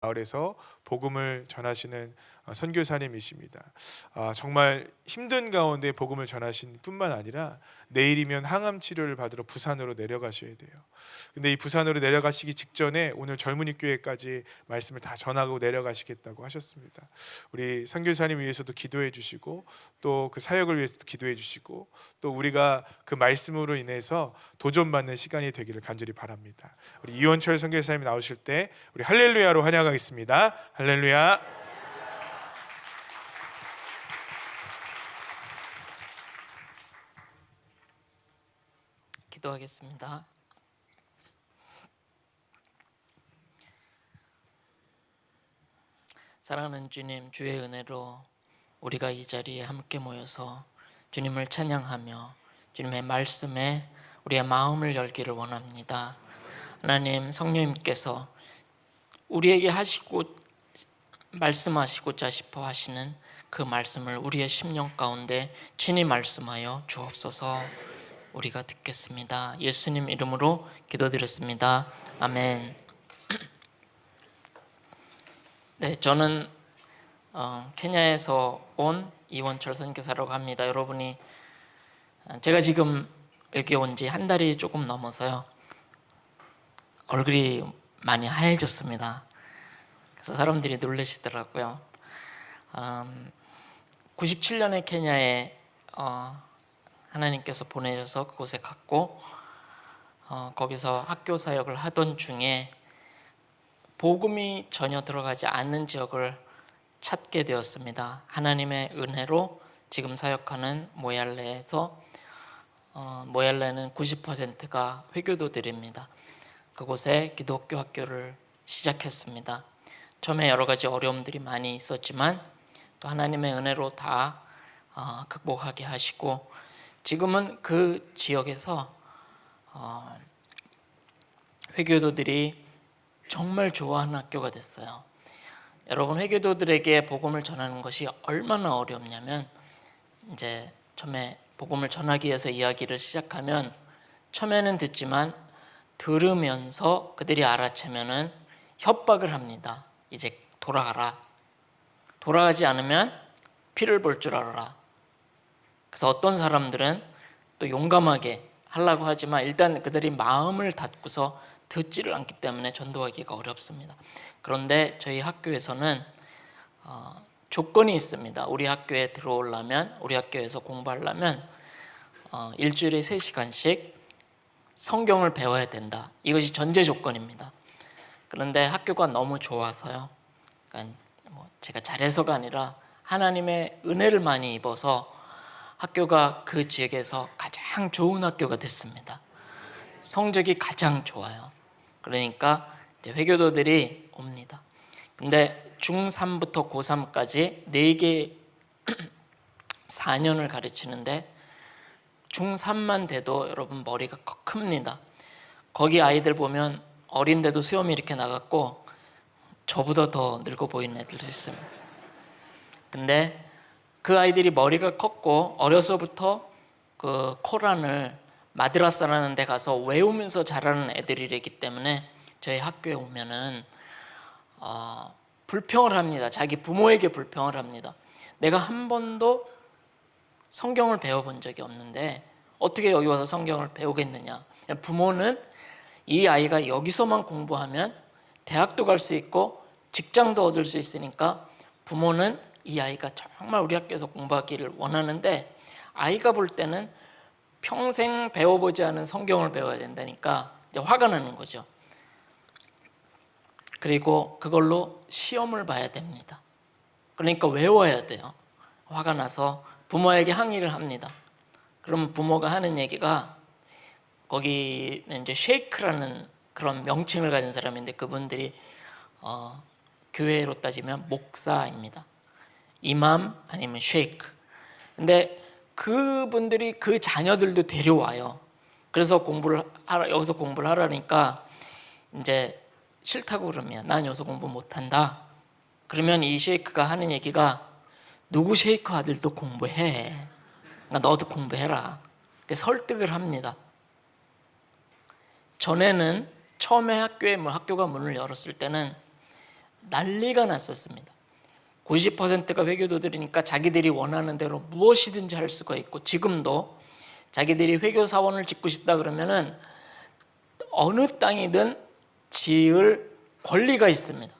마을에서 복음을 전하시는 선교사님이십니다. 정말 힘든 가운데 복음을 전하신 뿐만 아니라 내일이면 항암 치료를 받으러 부산으로 내려가셔야 돼요. 근데 이 부산으로 내려가시기 직전에 오늘 젊은이 교회까지 말씀을 다 전하고 내려가시겠다고 하셨습니다. 우리 선교사님 위해서도 기도해 주시고 또 그 사역을 위해서도 기도해 주시고 또 우리가 그 말씀으로 인해서 도전받는 시간이 되기를 간절히 바랍니다. 우리 이원철 선교사님이 나오실 때 우리 할렐루야로 환영하겠습니다. 할렐루야. 기도하겠습니다. 사랑하는 주님, 주의 은혜로 우리가 이 자리에 함께 모여서 주님을 찬양하며 주님의 말씀에 우리의 마음을 열기를 원합니다. 하나님, 성령님께서 우리에게 하시고 말씀하시고자 싶어 하시는 그 말씀을 우리의 심령 가운데 친히 말씀하여 주옵소서. 우리가 듣겠습니다. 예수님 이름으로 기도드렸습니다. 아멘. 네, 저는 케냐에서 온 이원철 선교사라고 합니다. 여러분이 제가 지금 여기 온 지 한 달이 조금 넘어서요, 얼굴이 많이 하얘졌습니다. 그래서 사람들이 놀라시더라고요. 97년에 케냐에 하나님께서 보내셔서 그곳에 갔고 거기서 학교 사역을 하던 중에 복음이 전혀 들어가지 않는 지역을 찾게 되었습니다. 하나님의 은혜로 지금 사역하는 모얄레에서 모얄레는 90%가 회교도들입니다. 그곳에 기독교 학교를 시작했습니다. 처음에 여러 가지 어려움들이 많이 있었지만 또 하나님의 은혜로 다 극복하게 하시고 지금은 그 지역에서 회교도들이 정말 좋아하는 학교가 됐어요. 여러분, 회교도들에게 복음을 전하는 것이 얼마나 어렵냐면, 이제 처음에 복음을 전하기 위해서 이야기를 시작하면 처음에는 듣지만 들으면서 그들이 알아채면은 협박을 합니다. 이제 돌아가라. 돌아가지 않으면 피를 볼 줄 알아라. 그래서 어떤 사람들은 또 용감하게 하려고 하지만 일단 그들이 마음을 닫고서 듣지를 않기 때문에 전도하기가 어렵습니다. 그런데 저희 학교에서는 조건이 있습니다. 우리 학교에 들어오려면, 우리 학교에서 공부하려면 일주일에 3시간씩 성경을 배워야 된다. 이것이 전제 조건입니다. 그런데 학교가 너무 좋아서요, 그러니까 제가 잘해서가 아니라 하나님의 은혜를 많이 입어서 학교가 그 지역에서 가장 좋은 학교가 됐습니다. 성적이 가장 좋아요. 그러니까 이제 회교도들이 옵니다. 근데 중3부터 고3까지 4개 4년을 가르치는데 중3만 돼도 여러분 머리가 큽니다. 거기 아이들 보면 어린데도 수염이 이렇게 나갔고 저보다 더 늙어 보이는 애들도 있습니다. 근데 그 아이들이 머리가 컸고 어려서부터 그 코란을 마드라사라는 데 가서 외우면서 자라는 애들이기 때문에 저희 학교에 오면은 불평을 합니다. 자기 부모에게 불평을 합니다. 내가 한 번도 성경을 배워본 적이 없는데 어떻게 여기 와서 성경을 배우겠느냐. 부모는 이 아이가 여기서만 공부하면 대학도 갈 수 있고 직장도 얻을 수 있으니까 부모는 이 아이가 정말 우리 학교에서 공부하기를 원하는데 아이가 볼 때는 평생 배워보지 않은 성경을 배워야 된다니까 이제 화가 나는 거죠. 그리고 그걸로 시험을 봐야 됩니다. 그러니까 외워야 돼요. 화가 나서 부모에게 항의를 합니다. 그러면 부모가 하는 얘기가, 거기는 이제 쉐이크라는 그런 명칭을 가진 사람인데 그분들이 교회로 따지면 목사입니다. 이맘 아니면 쉐이크. 근데 그분들이 그 자녀들도 데려와요. 그래서 여기서 공부를 하라니까 이제 싫다고 그러면 난 여기서 공부 못한다. 그러면 이 쉐이크가 하는 얘기가, 누구 쉐이크 아들도 공부해. 그러니까 너도 공부해라. 설득을 합니다. 전에는 처음에 학교가 문을 열었을 때는 난리가 났었습니다. 90%가 회교도들이니까 자기들이 원하는 대로 무엇이든지 할 수가 있고, 지금도 자기들이 회교 사원을 짓고 싶다 그러면은 어느 땅이든 지을 권리가 있습니다.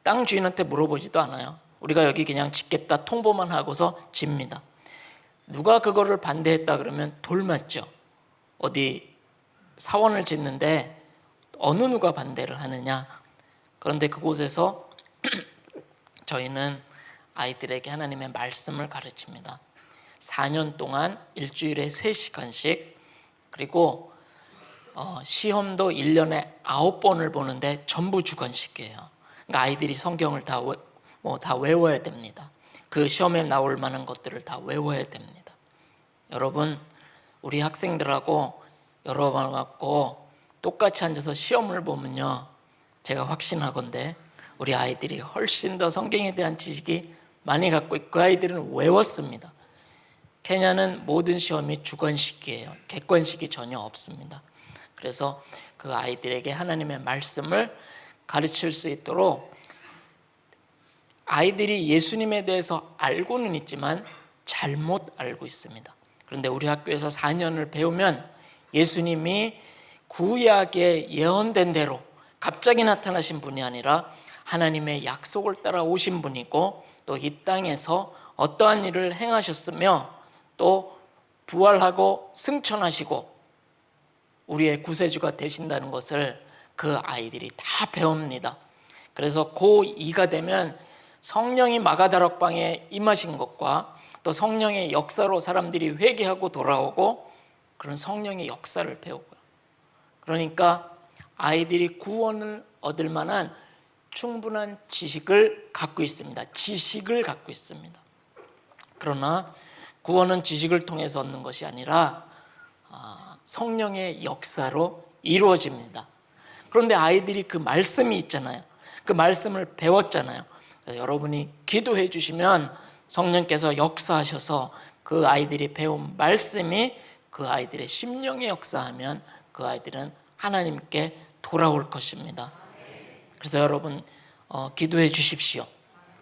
땅 주인한테 물어보지도 않아요. 우리가 여기 그냥 짓겠다 통보만 하고서 집니다. 누가 그거를 반대했다 그러면 돌 맞죠. 어디 사원을 짓는데 어느 누가 반대를 하느냐. 그런데 그곳에서 저희는 아이들에게 하나님의 말씀을 가르칩니다. 4년 동안 일주일에 3시간씩, 그리고 시험도 1년에 9번을 보는데 전부 주관식이에요. 그러니까 아이들이 성경을 다 외워야 됩니다. 그 시험에 나올 만한 것들을 다 외워야 됩니다. 여러분, 우리 학생들하고 여러 번 갖고 똑같이 앉아서 시험을 보면요, 제가 확신하건대 우리 아이들이 훨씬 더 성경에 대한 지식이 많이 갖고 있고, 그 아이들은 외웠습니다. 케냐는 모든 시험이 주관식이에요. 객관식이 전혀 없습니다. 그래서 그 아이들에게 하나님의 말씀을 가르칠 수 있도록, 아이들이 예수님에 대해서 알고는 있지만 잘못 알고 있습니다. 그런데 우리 학교에서 4년을 배우면 예수님이 구약에 예언된 대로 갑자기 나타나신 분이 아니라 하나님의 약속을 따라 오신 분이고, 또 이 땅에서 어떠한 일을 행하셨으며 또 부활하고 승천하시고 우리의 구세주가 되신다는 것을 그 아이들이 다 배웁니다. 그래서 고2가 되면 성령이 마가다락방에 임하신 것과 또 성령의 역사로 사람들이 회개하고 돌아오고, 그런 성령의 역사를 배우고요. 그러니까 아이들이 구원을 얻을 만한 충분한 지식을 갖고 있습니다. 지식을 갖고 있습니다. 그러나 구원은 지식을 통해서 얻는 것이 아니라 성령의 역사로 이루어집니다. 그런데 아이들이 그 말씀이 있잖아요. 그 말씀을 배웠잖아요. 여러분이 기도해 주시면 성령께서 역사하셔서 그 아이들이 배운 말씀이 그 아이들의 심령에 역사하면 그 아이들은 하나님께 돌아올 것입니다. 그래서 여러분 기도해 주십시오.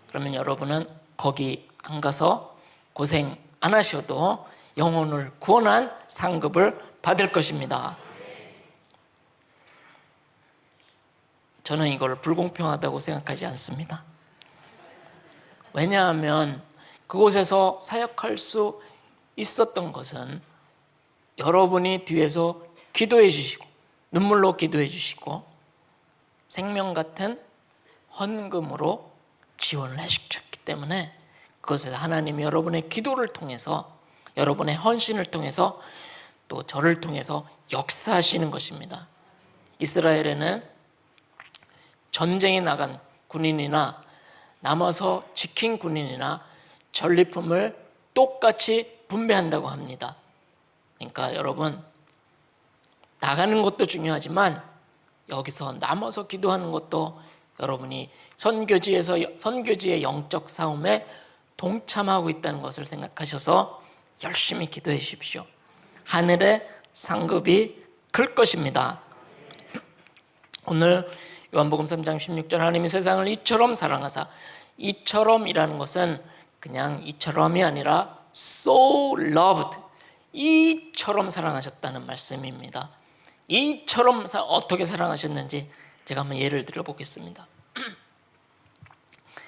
그러면 여러분은 거기 안 가서 고생 안 하셔도 영혼을 구원한 상급을 받을 것입니다. 저는 이걸 불공평하다고 생각하지 않습니다. 왜냐하면 그곳에서 사역할 수 있었던 것은 여러분이 뒤에서 기도해 주시고 눈물로 기도해 주시고 생명 같은 헌금으로 지원을 해주셨기 때문에, 그것에서 하나님이 여러분의 기도를 통해서, 여러분의 헌신을 통해서, 또 저를 통해서 역사하시는 것입니다. 이스라엘에는 전쟁에 나간 군인이나 남아서 지킨 군인이나 전리품을 똑같이 분배한다고 합니다. 그러니까 여러분, 나가는 것도 중요하지만 여기서 남아서 기도하는 것도 여러분이 선교지의 영적 싸움에 동참하고 있다는 것을 생각하셔서 열심히 기도해 주십시오. 하늘의 상급이 클 것입니다. 오늘 요한복음 3장 16절, 하나님이 세상을 이처럼 사랑하사, 이처럼이라는 것은 그냥 이처럼이 아니라 so loved, 이처럼 사랑하셨다는 말씀입니다. 이처럼 어떻게 사랑하셨는지 제가 한번 예를 들어 보겠습니다.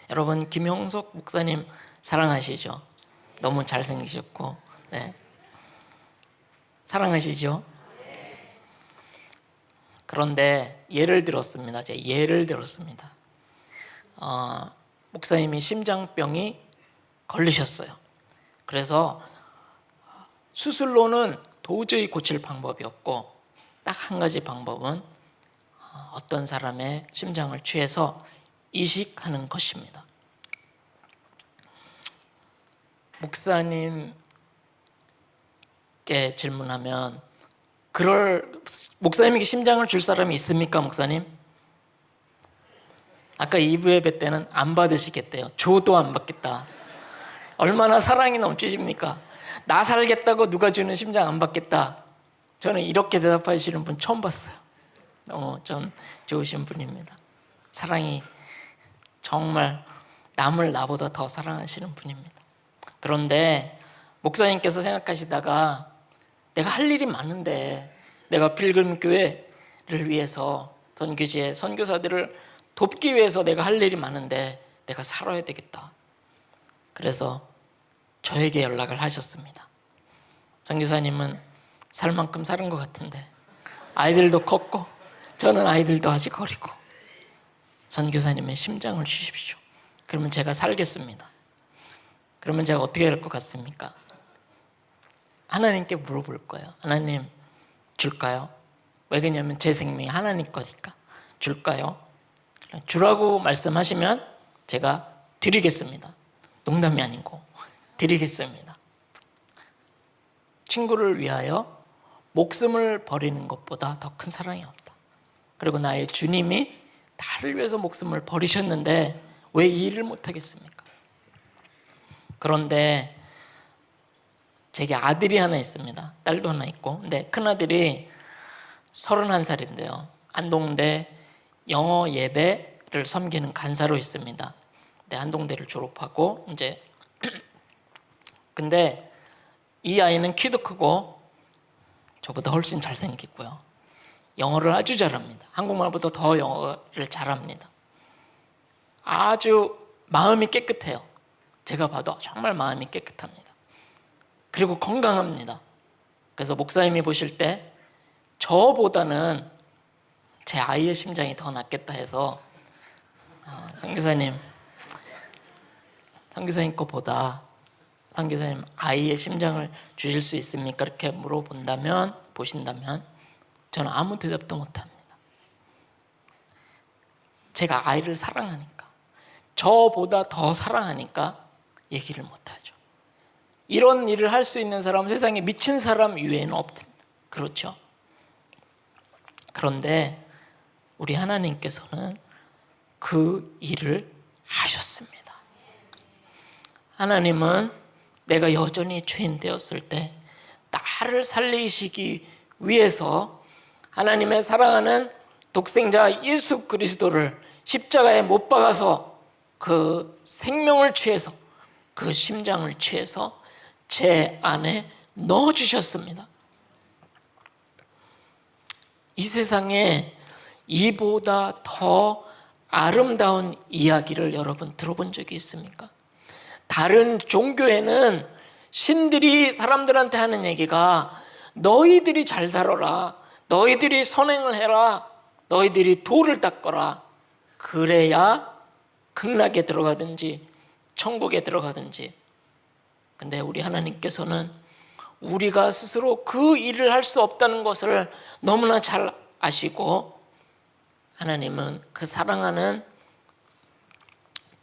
여러분, 김형석 목사님 사랑하시죠? 너무 잘생기셨고, 네. 사랑하시죠? 그런데 예를 들었습니다. 제가 예를 들었습니다. 목사님이 심장병이 걸리셨어요. 그래서 수술로는 도저히 고칠 방법이 없고, 딱 한 가지 방법은 어떤 사람의 심장을 취해서 이식하는 것입니다. 목사님께 질문하면, 목사님에게 심장을 줄 사람이 있습니까, 목사님? 아까 2부 예배 때는 안 받으시겠대요. 줘도 안 받겠다. 얼마나 사랑이 넘치십니까? 나 살겠다고 누가 주는 심장 안 받겠다. 저는 이렇게 대답하시는 분 처음 봤어요. 너무 좀 좋으신 분입니다. 사랑이 정말 남을 나보다 더 사랑하시는 분입니다. 그런데 목사님께서 생각하시다가 내가 할 일이 많은데 내가 필금교회를 위해서 선교지의 선교사들을 돕기 위해서 내가 할 일이 많은데 내가 살아야 되겠다. 그래서 저에게 연락을 하셨습니다. 선교사님은 살 만큼 사는 것 같은데 아이들도 컸고 저는 아이들도 아직 어리고 선교사님의 심장을 주십시오. 그러면 제가 살겠습니다. 그러면 제가 어떻게 할 것 같습니까? 하나님께 물어볼 거예요. 하나님 줄까요? 왜 그러냐면 제 생명이 하나님 거니까. 줄까요? 주라고 말씀하시면 제가 드리겠습니다. 농담이 아니고 드리겠습니다. 친구를 위하여 목숨을 버리는 것보다 더 큰 사랑이 없다. 그리고 나의 주님이 나를 위해서 목숨을 버리셨는데 왜 이 일을 못하겠습니까? 그런데 제게 아들이 하나 있습니다. 딸도 하나 있고. 근데 큰아들이 31살인데요. 안동대 영어 예배를 섬기는 간사로 있습니다. 네, 안동대를 졸업하고 이제 근데 이 아이는 키도 크고 저보다 훨씬 잘생기고요. 영어를 아주 잘합니다. 한국말보다 더 영어를 잘합니다. 아주 마음이 깨끗해요. 제가 봐도 정말 마음이 깨끗합니다. 그리고 건강합니다. 그래서 목사님이 보실 때 저보다는 제 아이의 심장이 더 낫겠다 해서 선교사님 거보다 선교사님 아이의 심장을 주실 수 있습니까? 이렇게 보신다면 저는 아무 대답도 못합니다. 제가 아이를 사랑하니까, 저보다 더 사랑하니까 얘기를 못하죠. 이런 일을 할 수 있는 사람은 세상에 미친 사람 이외에는 없습니다. 그렇죠? 그런데 우리 하나님께서는 그 일을 하셨습니다. 하나님은 내가 여전히 죄인 되었을 때 나를 살리시기 위해서 하나님의 사랑하는 독생자 예수 그리스도를 십자가에 못 박아서 그 생명을 취해서 그 심장을 취해서 제 안에 넣어주셨습니다. 이 세상에 이보다 더 아름다운 이야기를 여러분 들어본 적이 있습니까? 다른 종교에는 신들이 사람들한테 하는 얘기가 너희들이 잘 살아라, 너희들이 선행을 해라, 너희들이 돌을 닦아라, 그래야 극락에 들어가든지 천국에 들어가든지. 근데 우리 하나님께서는 우리가 스스로 그 일을 할 수 없다는 것을 너무나 잘 아시고, 하나님은 그 사랑하는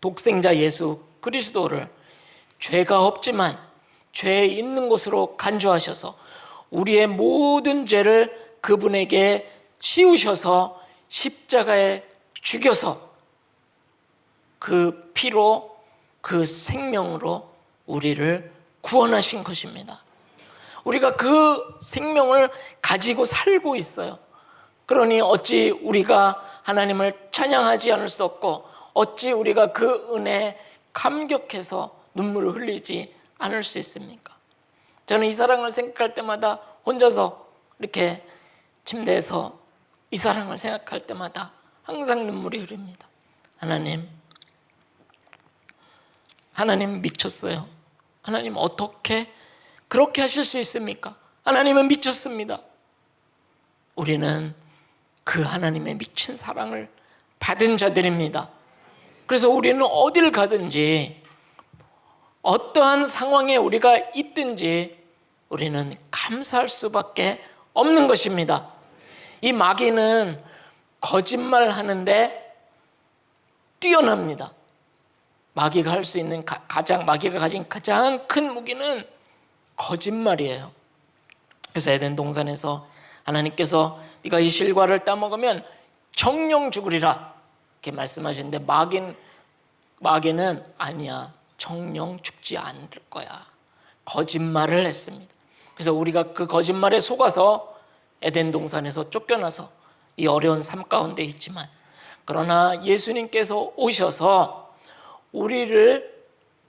독생자 예수 그리스도를 죄가 없지만 죄 있는 곳으로 간주하셔서 우리의 모든 죄를 그분에게 씌우셔서 십자가에 죽여서 그 피로 그 생명으로 우리를 구원하신 것입니다. 우리가 그 생명을 가지고 살고 있어요. 그러니 어찌 우리가 하나님을 찬양하지 않을 수 없고 어찌 우리가 그 은혜에 감격해서 눈물을 흘리지 않을 수 있습니까? 저는 이 사랑을 생각할 때마다 혼자서 이렇게 침대에서 이 사랑을 생각할 때마다 항상 눈물이 흐릅니다. 하나님 미쳤어요. 하나님 어떻게 그렇게 하실 수 있습니까? 하나님은 미쳤습니다. 우리는 그 하나님의 미친 사랑을 받은 자들입니다. 그래서 우리는 어딜 가든지 어떠한 상황에 우리가 있든지 우리는 감사할 수밖에 없는 것입니다. 이 마귀는 거짓말하는데 뛰어납니다. 마귀가 할 수 있는 마귀가 가진 가장 큰 무기는 거짓말이에요. 그래서 에덴 동산에서 하나님께서 네가 이 실과를 따먹으면 정령 죽으리라 이렇게 말씀하셨는데 마귀는 아니야, 정령 죽지 않을 거야, 거짓말을 했습니다. 그래서 우리가 그 거짓말에 속아서 에덴 동산에서 쫓겨나서 이 어려운 삶 가운데 있지만 그러나 예수님께서 오셔서 우리를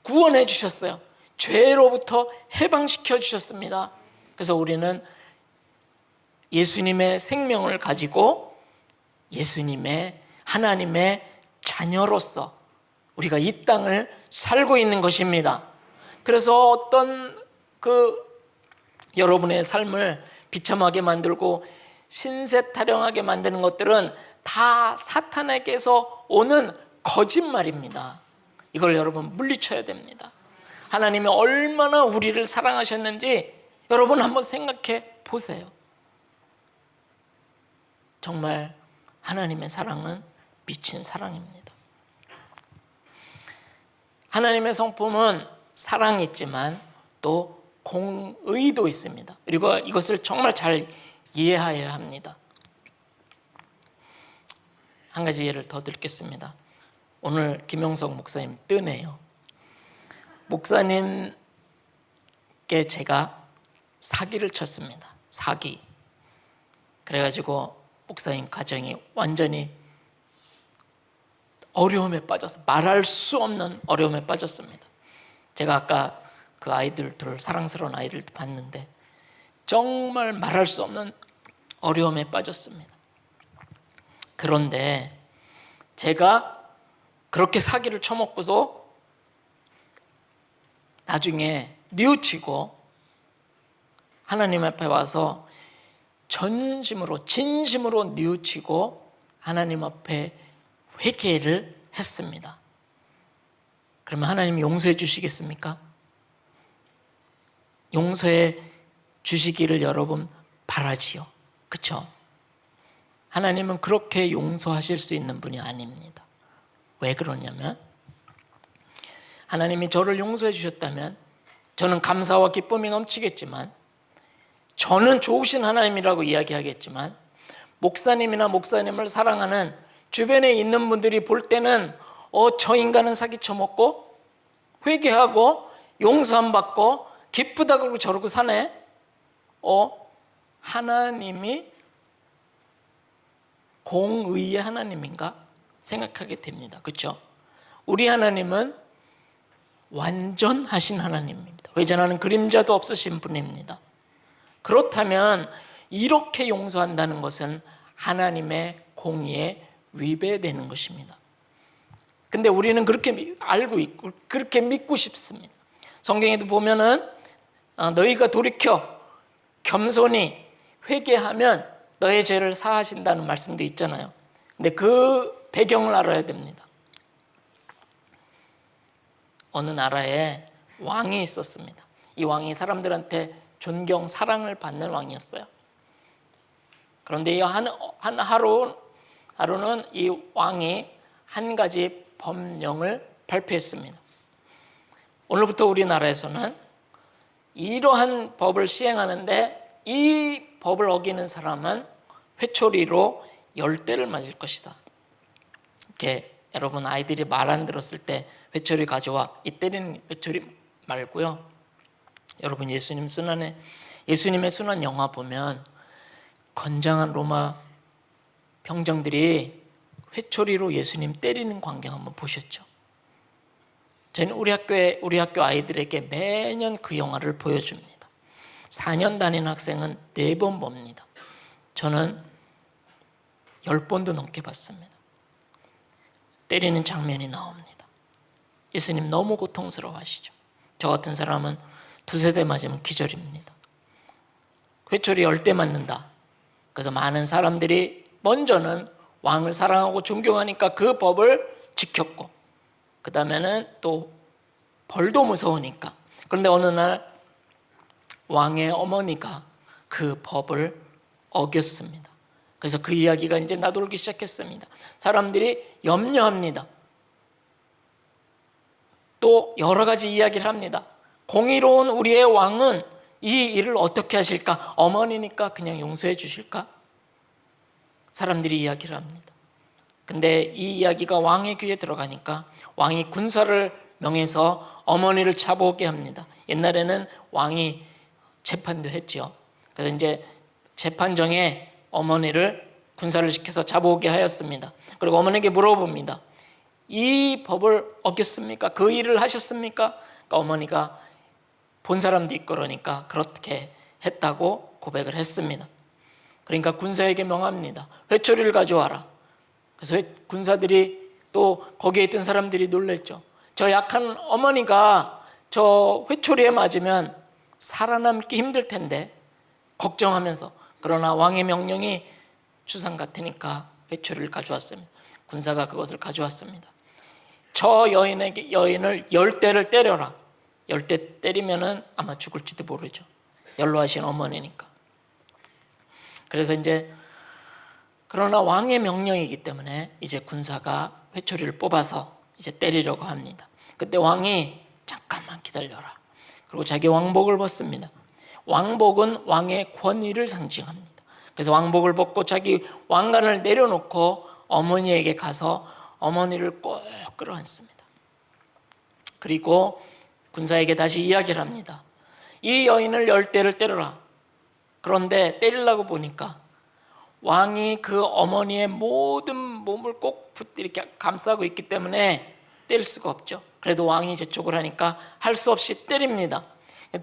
구원해 주셨어요. 죄로부터 해방시켜 주셨습니다. 그래서 우리는 예수님의 생명을 가지고 예수님의 하나님의 자녀로서 우리가 이 땅을 살고 있는 것입니다. 그래서 어떤 여러분의 삶을 비참하게 만들고 신세타령하게 만드는 것들은 다 사탄에게서 오는 거짓말입니다. 이걸 여러분 물리쳐야 됩니다. 하나님이 얼마나 우리를 사랑하셨는지 여러분 한번 생각해 보세요. 정말 하나님의 사랑은 미친 사랑입니다. 하나님의 성품은 사랑이 있지만 또 공의도 있습니다. 그리고 이것을 정말 잘 이해해야 합니다. 한 가지 예를 더 드리겠습니다. 오늘 김용석 목사님 뜨네요. 목사님께 제가 사기를 쳤습니다. 사기. 그래가지고 목사님 가정이 완전히 어려움에 빠져서 말할 수 없는 어려움에 빠졌습니다. 제가 아까 그 아이들들, 사랑스러운 아이들도 봤는데 정말 말할 수 없는 어려움에 빠졌습니다. 그런데 제가 그렇게 사기를 쳐먹고서 나중에 뉘우치고 하나님 앞에 와서 전심으로 진심으로 뉘우치고 하나님 앞에 회개를 했습니다. 그러면 하나님이 용서해 주시겠습니까? 용서해 주시기를 여러분 바라지요. 그렇죠? 하나님은 그렇게 용서하실 수 있는 분이 아닙니다. 왜 그러냐면 하나님이 저를 용서해 주셨다면 저는 감사와 기쁨이 넘치겠지만, 저는 좋으신 하나님이라고 이야기하겠지만, 목사님이나 목사님을 사랑하는 주변에 있는 분들이 볼 때는 저 인간은 사기 쳐먹고 회개하고 용서 안 받고 기쁘다 그러고 저러고 사네. 하나님이 공의의 하나님인가 생각하게 됩니다. 그렇죠? 우리 하나님은 완전하신 하나님입니다. 외전하는 그림자도 없으신 분입니다. 그렇다면 이렇게 용서한다는 것은 하나님의 공의에 위배되는 것입니다. 근데 우리는 그렇게 알고 있고 그렇게 믿고 싶습니다. 성경에도 보면은 너희가 돌이켜 겸손히 회개하면 너의 죄를 사하신다는 말씀도 있잖아요. 근데 그 배경을 알아야 됩니다. 어느 나라에 왕이 있었습니다. 이 왕이 사람들한테 존경, 사랑을 받는 왕이었어요. 그런데 하루는 이 왕이 한 가지 법령을 발표했습니다. 오늘부터 우리나라에서는 이러한 법을 시행하는데 이 법을 어기는 사람은 회초리로 10대를 맞을 것이다. 이렇게 여러분 아이들이 말 안 들었을 때 회초리 가져와, 이 때리는 회초리 말고요. 여러분 예수님의 순환 영화 보면 건장한 로마 병정들이 회초리로 예수님 때리는 광경 한번 보셨죠? 저는 우리 학교 아이들에게 매년 그 영화를 보여줍니다. 4년 다니는 학생은 4번 봅니다. 저는 10번도 넘게 봤습니다. 때리는 장면이 나옵니다. 예수님 너무 고통스러워하시죠. 저 같은 사람은 2-3대 맞으면 기절입니다. 회초리 10대 맞는다. 그래서 많은 사람들이 먼저는 왕을 사랑하고 존경하니까 그 법을 지켰고, 그 다음에는 또 벌도 무서우니까. 그런데 어느 날 왕의 어머니가 그 법을 어겼습니다. 그래서 그 이야기가 이제 나돌기 시작했습니다. 사람들이 염려합니다. 또 여러 가지 이야기를 합니다. 공의로운 우리의 왕은 이 일을 어떻게 하실까? 어머니니까 그냥 용서해 주실까? 사람들이 이야기를 합니다. 근데 이 이야기가 왕의 귀에 들어가니까 왕이 군사를 명해서 어머니를 잡아오게 합니다. 옛날에는 왕이 재판도 했죠. 그래서 이제 재판정에 어머니를 군사를 시켜서 잡아오게 하였습니다. 그리고 어머니에게 물어봅니다. 이 법을 어겼습니까? 그 일을 하셨습니까? 그러니까 어머니가 본 사람도 있고 그러니까 그렇게 했다고 고백을 했습니다. 그러니까 군사에게 명합니다. 회초리를 가져와라. 그래서 군사들이 또 거기에 있던 사람들이 놀랬죠. 저 약한 어머니가 저 회초리에 맞으면 살아남기 힘들 텐데 걱정하면서, 그러나 왕의 명령이 주상 같으니까 회초리를 가져왔습니다. 군사가 그것을 가져왔습니다. 저 여인을 10대를 때려라. 10대 때리면은 아마 죽을지도 모르죠. 연로하신 어머니니까. 그래서 이제 그러나 왕의 명령이기 때문에 이제 군사가 회초리를 뽑아서 이제 때리려고 합니다. 그때 왕이 잠깐만 기다려라. 그리고 자기 왕복을 벗습니다. 왕복은 왕의 권위를 상징합니다. 그래서 왕복을 벗고 자기 왕관을 내려놓고 어머니에게 가서 어머니를 꼭 끌어안습니다. 그리고 군사에게 다시 이야기를 합니다. 이 여인을 10대를 때려라. 그런데 때리려고 보니까 왕이 그 어머니의 모든 몸을 꼭 이렇게 감싸고 있기 때문에 때릴 수가 없죠. 그래도 왕이 재촉을 하니까 할 수 없이 때립니다.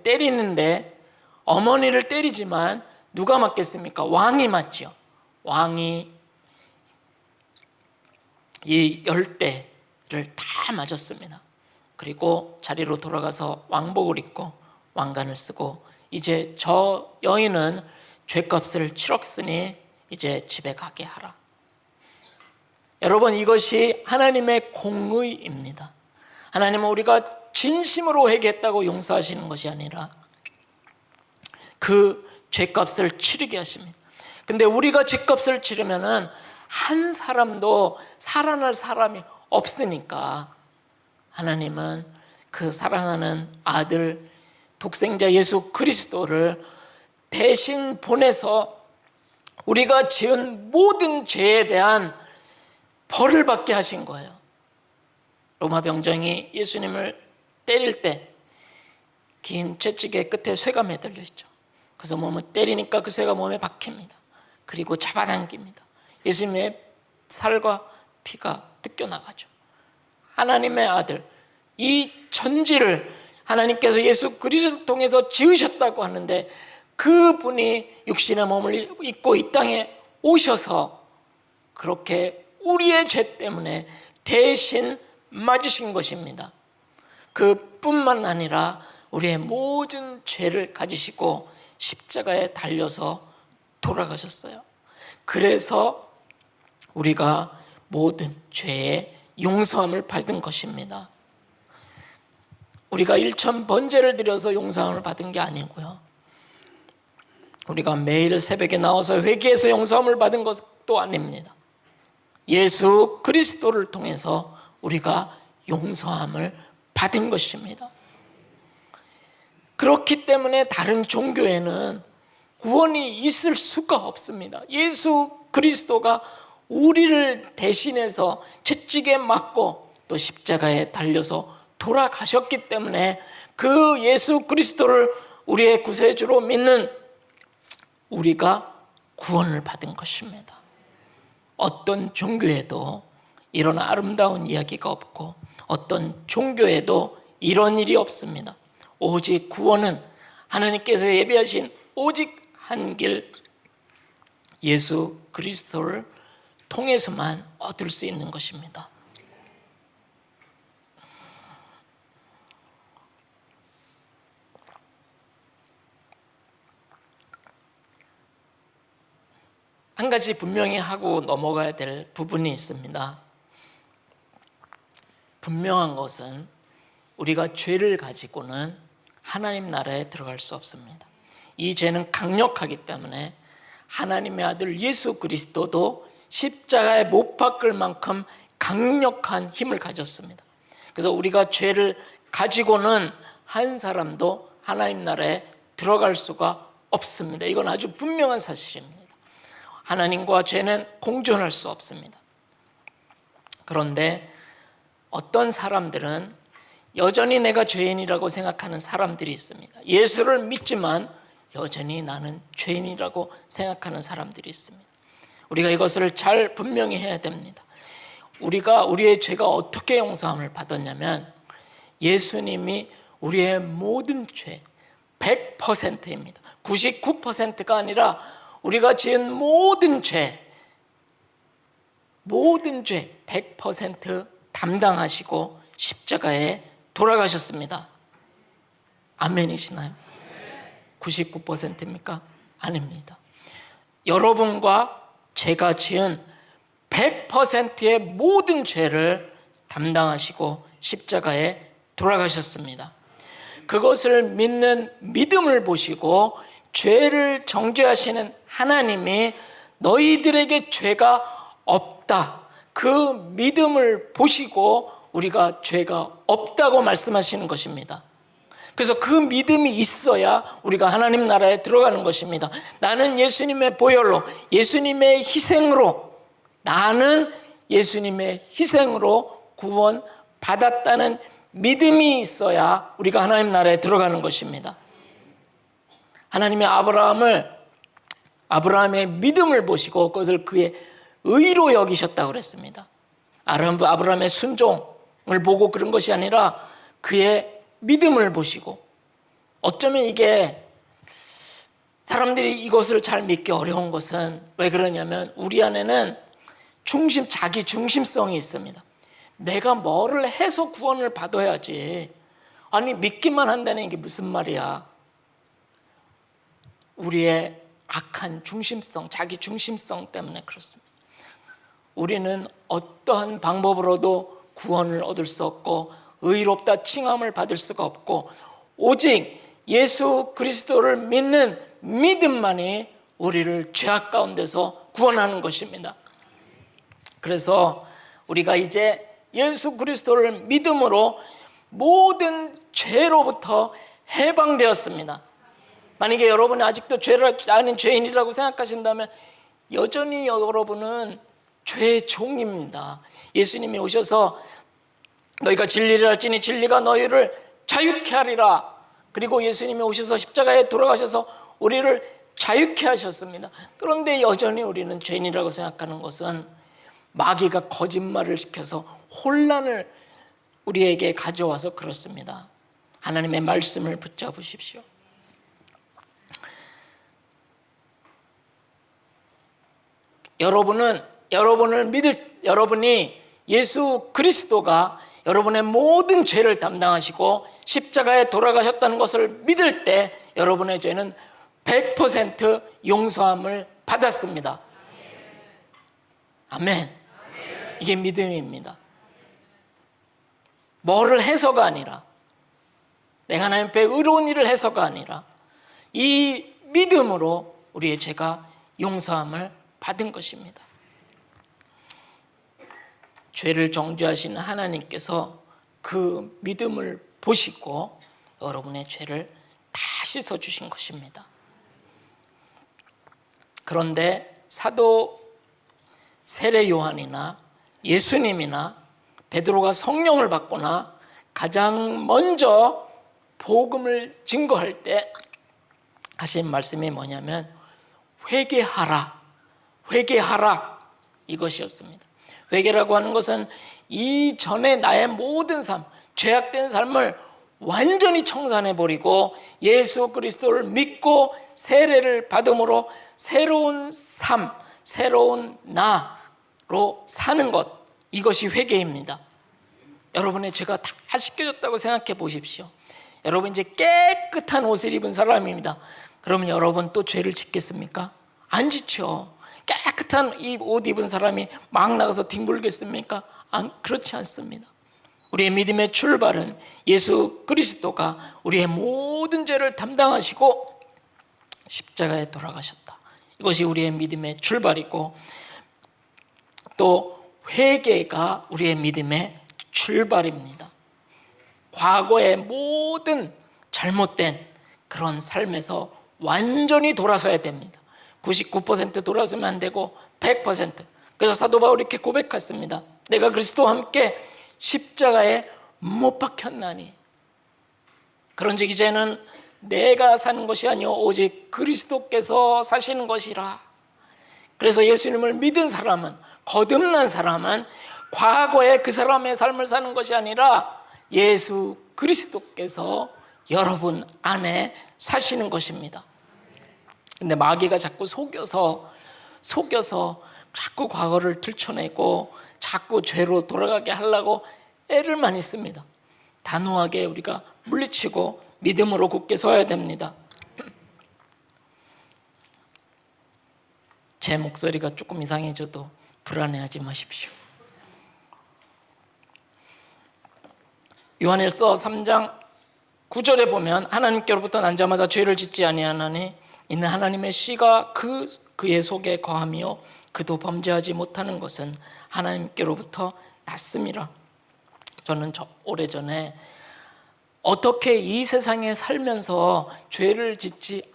때리는데 어머니를 때리지만 누가 맞겠습니까? 왕이 맞죠. 왕이 이 10대를 다 맞았습니다. 그리고 자리로 돌아가서 왕복을 입고 왕관을 쓰고 이제 저 여인은 죄값을 치렀으니 이제 집에 가게 하라. 여러분, 이것이 하나님의 공의입니다. 하나님은 우리가 진심으로 회개했다고 용서하시는 것이 아니라 그 죄값을 치르게 하십니다. 근데 우리가 죄값을 치르면은 한 사람도 살아날 사람이 없으니까 하나님은 그 사랑하는 아들 독생자 예수 그리스도를 대신 보내서 우리가 지은 모든 죄에 대한 벌을 받게 하신 거예요. 로마 병정이 예수님을 때릴 때 긴 채찍의 끝에 쇠가 매달려 있죠. 그래서 몸을 때리니까 그 쇠가 몸에 박힙니다. 그리고 잡아당깁니다. 예수님의 살과 피가 뜯겨나가죠. 하나님의 아들, 이 전지를 하나님께서 예수 그리스도를 통해서 지으셨다고 하는데 그분이 육신의 몸을 입고 이 땅에 오셔서 그렇게 우리의 죄 때문에 대신 맞으신 것입니다. 그뿐만 아니라 우리의 모든 죄를 가지시고 십자가에 달려서 돌아가셨어요. 그래서 우리가 모든 죄의 용서함을 받은 것입니다. 우리가 1000번제를 드려서 용서함을 받은 게 아니고요, 우리가 매일 새벽에 나와서 회개해서 용서함을 받은 것도 아닙니다. 예수 그리스도를 통해서 우리가 용서함을 받은 것입니다. 그렇기 때문에 다른 종교에는 구원이 있을 수가 없습니다. 예수 그리스도가 우리를 대신해서 채찍에 맞고 또 십자가에 달려서 돌아가셨기 때문에 그 예수 그리스도를 우리의 구세주로 믿는 우리가 구원을 받은 것입니다. 어떤 종교에도 이런 아름다운 이야기가 없고 어떤 종교에도 이런 일이 없습니다. 오직 구원은 하나님께서 예비하신 오직 한 길 예수 그리스도를 통해서만 얻을 수 있는 것입니다. 한 가지 분명히 하고 넘어가야 될 부분이 있습니다. 분명한 것은 우리가 죄를 가지고는 하나님 나라에 들어갈 수 없습니다. 이 죄는 강력하기 때문에 하나님의 아들 예수 그리스도도 십자가에 못 박을 만큼 강력한 힘을 가졌습니다. 그래서 우리가 죄를 가지고는 한 사람도 하나님 나라에 들어갈 수가 없습니다. 이건 아주 분명한 사실입니다. 하나님과 죄는 공존할 수 없습니다. 그런데 어떤 사람들은 여전히 내가 죄인이라고 생각하는 사람들이 있습니다. 예수를 믿지만 여전히 나는 죄인이라고 생각하는 사람들이 있습니다. 우리가 이것을 잘 분명히 해야 됩니다. 우리의 죄가 어떻게 용서함을 받았냐면 예수님이 우리의 모든 죄 100%입니다. 99%가 아니라 우리가 지은 모든 죄 100% 담당하시고 십자가에 돌아가셨습니다. 아멘이시나요? 99%입니까? 아닙니다. 여러분과 제가 지은 100%의 모든 죄를 담당하시고 십자가에 돌아가셨습니다. 그것을 믿는 믿음을 보시고 죄를 정죄하시는 하나님이 너희들에게 죄가 없다, 그 믿음을 보시고 우리가 죄가 없다고 말씀하시는 것입니다. 그래서 그 믿음이 있어야 우리가 하나님 나라에 들어가는 것입니다. 나는 예수님의 보혈로, 예수님의 희생으로, 나는 예수님의 희생으로 구원 받았다는 믿음이 있어야 우리가 하나님 나라에 들어가는 것입니다. 하나님의 아브라함의 믿음을 보시고 그것을 그의 의로 여기셨다고 그랬습니다. 아브라함의 순종을 보고 그런 것이 아니라 그의 믿음을 보시고, 어쩌면 이게 사람들이 이것을 잘 믿기 어려운 것은 왜 그러냐면 우리 안에는 자기 중심성이 있습니다. 내가 뭐를 해서 구원을 받아야지, 아니 믿기만 한다는 게 무슨 말이야. 우리의 악한 중심성, 자기 중심성 때문에 그렇습니다. 우리는 어떠한 방법으로도 구원을 얻을 수 없고 의롭다 칭함을 받을 수가 없고 오직 예수 그리스도를 믿는 믿음만이 우리를 죄악 가운데서 구원하는 것입니다. 그래서 우리가 이제 예수 그리스도를 믿음으로 모든 죄로부터 해방되었습니다. 만약에 여러분이 아직도 죄를 아는 죄인이라고 생각하신다면 여전히 여러분은 죄의 종입니다. 예수님이 오셔서 너희가 진리를 알지니 진리가 너희를 자유케 하리라. 그리고 예수님이 오셔서 십자가에 돌아가셔서 우리를 자유케 하셨습니다. 그런데 여전히 우리는 죄인이라고 생각하는 것은 마귀가 거짓말을 시켜서 혼란을 우리에게 가져와서 그렇습니다. 하나님의 말씀을 붙잡으십시오. 여러분이 예수 그리스도가 여러분의 모든 죄를 담당하시고 십자가에 돌아가셨다는 것을 믿을 때 여러분의 죄는 100% 용서함을 받았습니다. 아멘. 이게 믿음입니다. 뭐를 해서가 아니라, 내가 하나님 앞에 의로운 일을 해서가 아니라 이 믿음으로 우리의 죄가 용서함을 받은 것입니다. 죄를 정죄하시는 하나님께서 그 믿음을 보시고 여러분의 죄를 다 씻어주신 것입니다. 그런데 사도 세례 요한이나 예수님이나 베드로가 성령을 받거나 가장 먼저 복음을 증거할 때 하신 말씀이 뭐냐면 회개하라 이것이었습니다. 회개라고 하는 것은 이전에 나의 모든 삶, 죄악된 삶을 완전히 청산해버리고 예수 그리스도를 믿고 세례를 받음으로 새로운 삶, 새로운 나로 사는 것, 이것이 회개입니다. 여러분의 죄가 다 씻겨졌다고 생각해 보십시오. 여러분 이제 깨끗한 옷을 입은 사람입니다. 그러면 여러분 또 죄를 짓겠습니까? 안 짓죠. 깨끗한 이 옷 입은 사람이 막 나가서 뒹굴겠습니까? 그렇지 않습니다. 우리의 믿음의 출발은 예수 그리스도가 우리의 모든 죄를 담당하시고 십자가에 돌아가셨다. 이것이 우리의 믿음의 출발이고, 또 회개가 우리의 믿음의 출발입니다. 과거의 모든 잘못된 그런 삶에서 완전히 돌아서야 됩니다. 99% 돌아서면 안 되고 100%. 그래서 사도 바울이 이렇게 고백했습니다. 내가 그리스도와 함께 십자가에 못 박혔나니 그런즉 이제는 내가 사는 것이 아니요 오직 그리스도께서 사시는 것이라. 그래서 예수님을 믿은 사람은, 거듭난 사람은 과거에 그 사람의 삶을 사는 것이 아니라 예수 그리스도께서 여러분 안에 사시는 것입니다. 근데 마귀가 자꾸 속여서 자꾸 과거를 들춰내고 자꾸 죄로 돌아가게 하려고 애를 많이 씁니다. 단호하게 우리가 물리치고 믿음으로 굳게 서야 됩니다. 제 목소리가 조금 이상해져도 불안해하지 마십시오. 요한일서 3장 9절에 보면 하나님께로부터 난 자마다 죄를 짓지 아니하나니 이는 하나님의 씨가 그의 속에 거하며 그도 범죄하지 못하는 것은 하나님께로부터 났음이라. 저는 오래전에 어떻게 이 세상에 살면서 죄를 짓지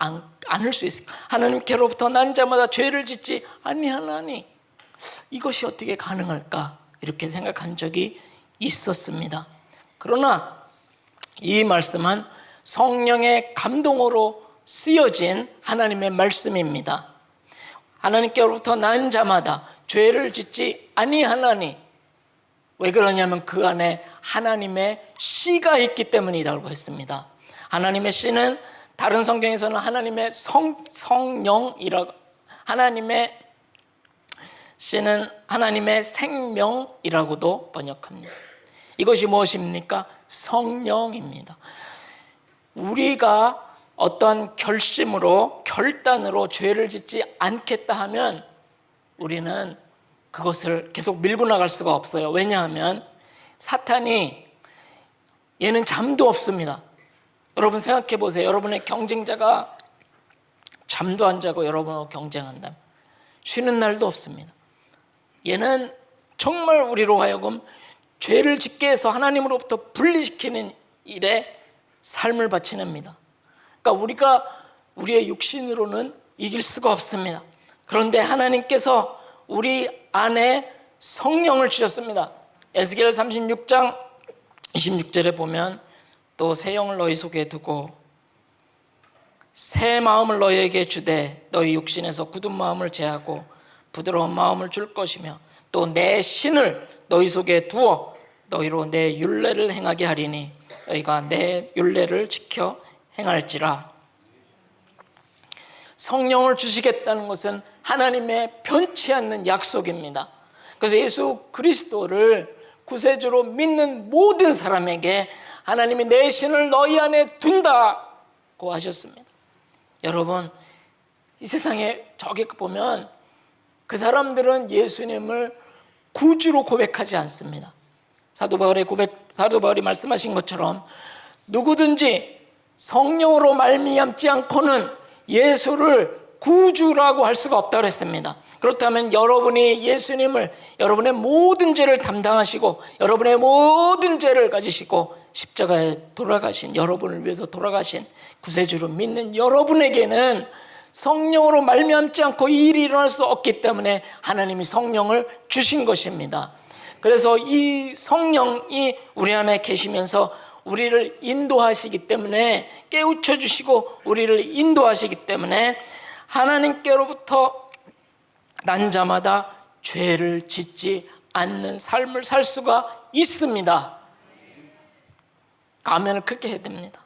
않을 수 있을까? 하나님께로부터 난 자마다 죄를 짓지 아니하나니 이것이 어떻게 가능할까? 이렇게 생각한 적이 있었습니다. 그러나 이 말씀은 성령의 감동으로 쓰여진 하나님의 말씀입니다. 하나님께로부터 난 자마다 죄를 짓지 아니하나니, 왜 그러냐면 그 안에 하나님의 씨가 있기 때문이라고 했습니다. 하나님의 씨는 다른 성경에서는 하나님의 성령이라고, 하나님의 씨는 하나님의 생명이라고도 번역합니다. 이것이 무엇입니까? 성령입니다. 우리가 어떠한 결단으로 죄를 짓지 않겠다 하면 우리는 그것을 계속 밀고 나갈 수가 없어요. 왜냐하면 사탄이, 얘는 잠도 없습니다. 여러분 생각해 보세요. 여러분의 경쟁자가 잠도 안 자고 여러분하고 경쟁한다면 쉬는 날도 없습니다. 얘는 정말 우리로 하여금 죄를 짓게 해서 하나님으로부터 분리시키는 일에 삶을 바치냅니다. 그러니까 우리가 우리의 육신으로는 이길 수가 없습니다. 그런데 하나님께서 우리 안에 성령을 주셨습니다. 에스겔 36장 26절에 보면 또 새 영을 너희 속에 두고 새 마음을 너희에게 주되 너희 육신에서 굳은 마음을 제하고 부드러운 마음을 줄 것이며 또 내 신을 너희 속에 두어 너희로 내 율례를 행하게 하리니 너희가 내 율례를 지켜 행할지라. 성령을 주시겠다는 것은 하나님의 변치 않는 약속입니다. 그래서 예수 그리스도를 구세주로 믿는 모든 사람에게 하나님이 내 신을 너희 안에 둔다고 하셨습니다. 여러분, 이 세상에 저기 보면 그 사람들은 예수님을 구주로 고백하지 않습니다. 사도 바울이 말씀하신 것처럼 누구든지 성령으로 말미암지 않고는 예수를 구주라고 할 수가 없다고 했습니다. 그렇다면 여러분이 예수님을, 여러분의 모든 죄를 담당하시고 여러분의 모든 죄를 가지시고 십자가에 돌아가신, 여러분을 위해서 돌아가신 구세주로 믿는 여러분에게는 성령으로 말미암지 않고 이 일이 일어날 수 없기 때문에 하나님이 성령을 주신 것입니다. 그래서 이 성령이 우리 안에 계시면서 우리를 인도하시기 때문에, 깨우쳐 주시고 우리를 인도하시기 때문에 하나님께로부터 난 자마다 죄를 짓지 않는 삶을 살 수가 있습니다. 아멘을 크게 해야 됩니다.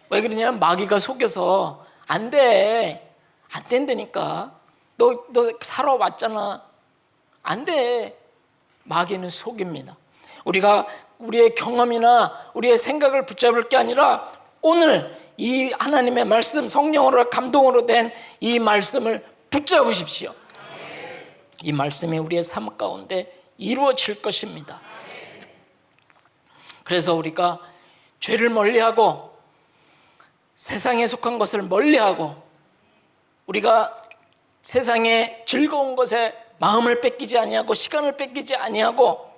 왜 그러냐면 마귀가 속여서 안 돼, 안 된다니까, 너 살아왔잖아, 안 돼. 마귀는 속입니다. 우리가 우리의 경험이나 우리의 생각을 붙잡을 게 아니라 오늘 이 하나님의 말씀, 성령으로 감동으로 된 이 말씀을 붙잡으십시오. 이 말씀이 우리의 삶 가운데 이루어질 것입니다. 그래서 우리가 죄를 멀리하고 세상에 속한 것을 멀리하고 우리가 세상의 즐거운 것에 마음을 뺏기지 아니하고 시간을 뺏기지 아니하고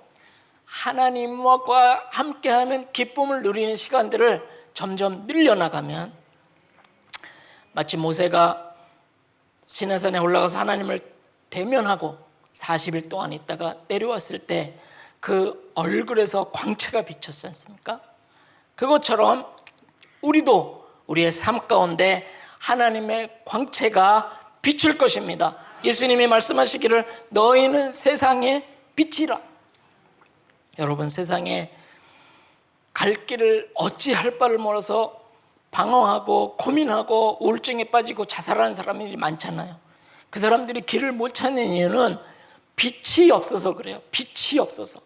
하나님과 함께하는 기쁨을 누리는 시간들을 점점 늘려나가면, 마치 모세가 시내산에 올라가서 하나님을 대면하고 40일 동안 있다가 내려왔을 때 그 얼굴에서 광채가 비쳤지 않습니까? 그것처럼 우리도 우리의 삶 가운데 하나님의 광채가 비출 것입니다. 예수님이 말씀하시기를 너희는 세상의 빛이라. 여러분, 세상에 갈 길을 어찌할 바를 몰라서 방황하고 고민하고 우울증에 빠지고 자살하는 사람들이 많잖아요. 그 사람들이 길을 못 찾는 이유는 빛이 없어서 그래요. 빛이 없어서.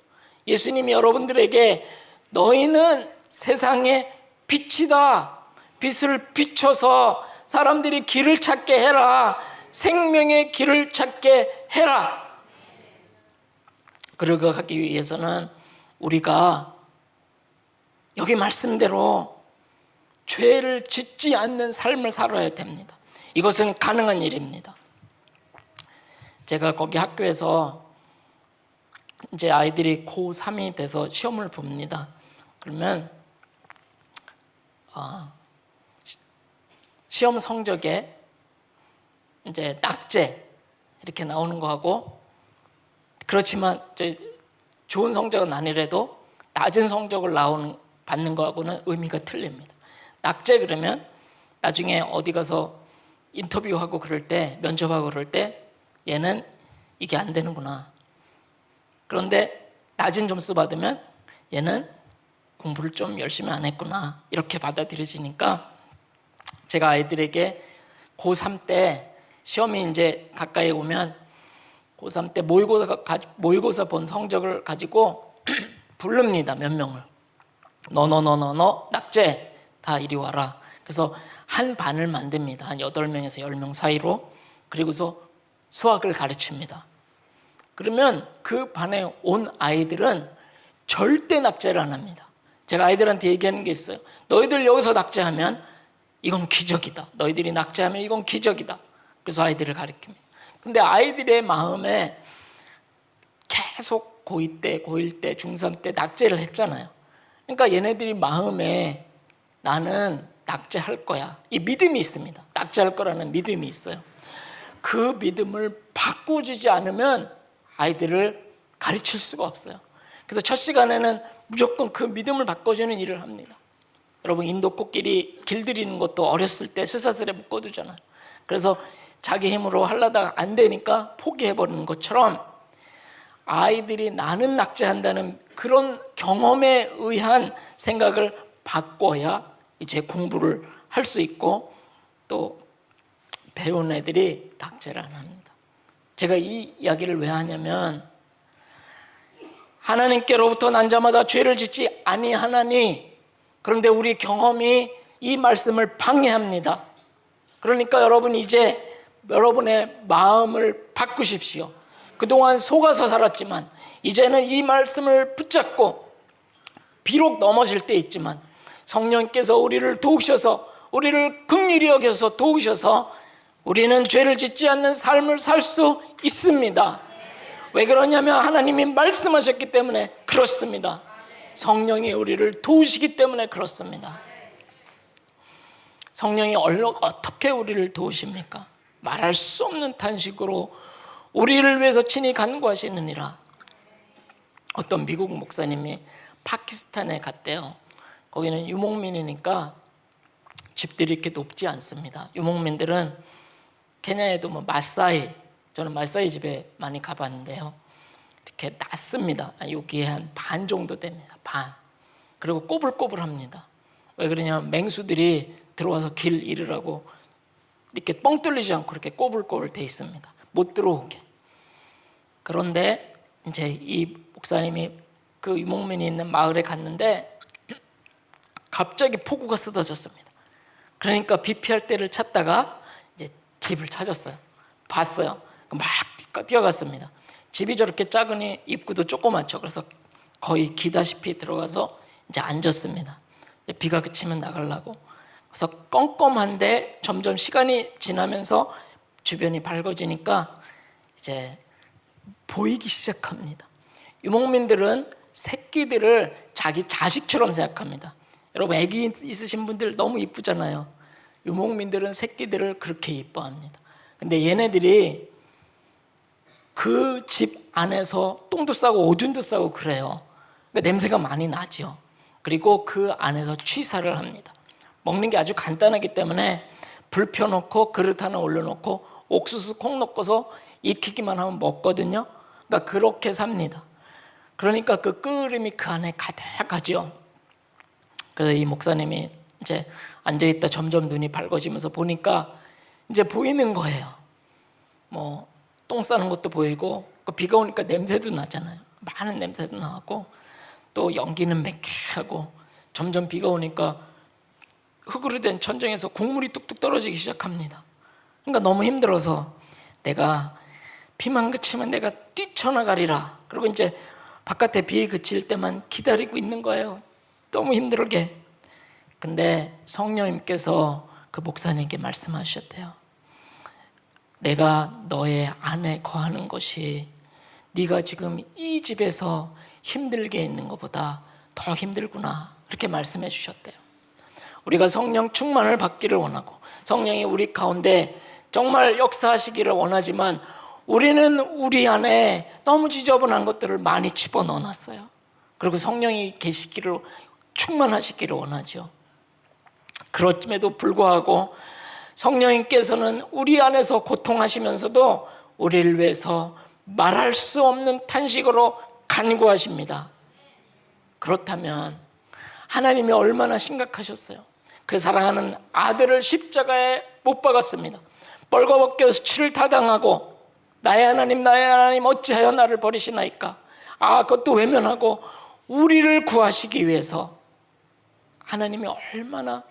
예수님이 여러분들에게 너희는 세상의 빛이다. 빛을 비춰서 사람들이 길을 찾게 해라. 생명의 길을 찾게 해라. 그러고 가기 위해서는 우리가 여기 말씀대로 죄를 짓지 않는 삶을 살아야 됩니다. 이것은 가능한 일입니다. 제가 거기 학교에서 이제 아이들이 고3이 돼서 시험을 봅니다. 그러면 시험 성적에 이제 낙제 이렇게 나오는 거하고, 그렇지만 좋은 성적은 아니래도 낮은 성적을 받는 거하고는 의미가 틀립니다. 낙제 그러면 나중에 어디 가서 인터뷰하고 그럴 때, 면접하고 그럴 때 얘는 이게 안 되는구나. 그런데 낮은 점수 받으면 얘는 공부를 좀 열심히 안 했구나, 이렇게 받아들여지니까 제가 아이들에게 고3 때 시험이 이제 가까이 오면 고3 때 모의고사 본 성적을 가지고 부릅니다. 몇 명을. 너 낙제 다 이리 와라. 그래서 한 반을 만듭니다. 한 8명에서 10명 사이로. 그리고서 수학을 가르칩니다. 그러면 그 반에 온 아이들은 절대 낙제를 안 합니다. 제가 아이들한테 얘기하는 게 있어요. 너희들 여기서 낙제하면 이건 기적이다. 너희들이 낙제하면 이건 기적이다. 그래서 아이들을 가르칩니다. 근데 아이들의 마음에 계속 고2 때, 고1 때, 중3 때 낙제를 했잖아요. 그러니까 얘네들이 마음에 나는 낙제할 거야, 이 믿음이 있습니다. 낙제할 거라는 믿음이 있어요. 그 믿음을 바꾸지 않으면 아이들을 가르칠 수가 없어요. 그래서 첫 시간에는 무조건 그 믿음을 바꿔주는 일을 합니다. 여러분, 인도 코끼리 길들이는 것도 어렸을 때 쇠사슬에 묶어두잖아요. 그래서 자기 힘으로 하려다가 안 되니까 포기해버리는 것처럼 아이들이 나는 낙제한다는 그런 경험에 의한 생각을 바꿔야 이제 공부를 할 수 있고, 또 배운 애들이 낙제를 안 합니다. 제가 이 이야기를 왜 하냐면, 하나님께로부터 난 자마다 죄를 짓지 아니하나니, 그런데 우리 경험이 이 말씀을 방해합니다. 그러니까 여러분, 이제 여러분의 마음을 바꾸십시오. 그동안 속아서 살았지만 이제는 이 말씀을 붙잡고, 비록 넘어질 때 있지만 성령께서 우리를 도우셔서, 우리를 긍휼히 여겨서 도우셔서 우리는 죄를 짓지 않는 삶을 살 수 있습니다. 왜 그러냐면 하나님이 말씀하셨기 때문에 그렇습니다. 성령이 우리를 도우시기 때문에 그렇습니다. 성령이 어떻게 우리를 도우십니까? 말할 수 없는 탄식으로 우리를 위해서 친히 간구하시느니라. 어떤 미국 목사님이 파키스탄에 갔대요. 거기는 유목민이니까 집들이 이렇게 높지 않습니다. 유목민들은 케냐에도 마사이, 저는 마사이 집에 많이 가봤는데요, 이렇게 낮습니다. 여기에 한 반 정도 됩니다. 반. 그리고 꼬불꼬불합니다. 왜 그러냐면 맹수들이 들어와서 길 잃으라고 이렇게 뻥 뚫리지 않고 이렇게 꼬불꼬불 돼 있습니다. 못 들어오게. 그런데 이제 이 목사님이 그 유목민이 있는 마을에 갔는데 갑자기 폭우가 쏟아졌습니다. 그러니까 비 피할 때를 찾다가 이제 집을 찾았어요. 봤어요. 막 뛰어갔습니다. 집이 저렇게 작으니 입구도 조그맣죠. 그래서 거의 기다시피 들어가서 이제 앉았습니다. 이제 비가 그치면 나가려고. 그래서 껌껌한데 점점 시간이 지나면서 주변이 밝아지니까 이제 보이기 시작합니다. 유목민들은 새끼들을 자기 자식처럼 생각합니다. 여러분, 아기 있으신 분들 너무 이쁘잖아요. 유목민들은 새끼들을 그렇게 이뻐합니다. 근데 얘네들이 그 집 안에서 똥도 싸고 오줌도 싸고 그래요. 그러니까 냄새가 많이 나죠. 그리고 그 안에서 취사를 합니다. 먹는 게 아주 간단하기 때문에 불 펴놓고 그릇 하나 올려놓고 옥수수 콩 넣고서 익히기만 하면 먹거든요. 그러니까 그렇게 삽니다. 그러니까 그 끓음이 그 안에 가득하죠. 그래서 이 목사님이 이제 앉아있다 점점 눈이 밝아지면서 보니까 이제 보이는 거예요. 뭐 똥 싸는 것도 보이고, 비가 오니까 냄새도 나잖아요. 많은 냄새도 나고, 또 연기는 맹쾌하고, 점점 비가 오니까 흙으로 된 천정에서 국물이 뚝뚝 떨어지기 시작합니다. 그러니까 너무 힘들어서 내가 비만 그치면 내가 뛰쳐나가리라. 그리고 이제 바깥에 비 그칠 때만 기다리고 있는 거예요. 너무 힘들게. 근데 성령님께서 그 목사님께 말씀하셨대요. 내가 너의 안에 거하는 것이 네가 지금 이 집에서 힘들게 있는 것보다 더 힘들구나. 이렇게 말씀해 주셨대요. 우리가 성령 충만을 받기를 원하고 성령이 우리 가운데 정말 역사하시기를 원하지만 우리는 우리 안에 너무 지저분한 것들을 많이 집어넣어놨어요. 그리고 성령이 계시기를, 충만하시기를 원하죠. 그렇음에도 불구하고 성령님께서는 우리 안에서 고통하시면서도 우리를 위해서 말할 수 없는 탄식으로 간구하십니다. 그렇다면 하나님이 얼마나 심각하셨어요. 그 사랑하는 아들을 십자가에 못 박았습니다. 벌거벗겨서 치를 타당하고 나의 하나님 어찌하여 나를 버리시나이까. 그것도 외면하고 우리를 구하시기 위해서 하나님이 얼마나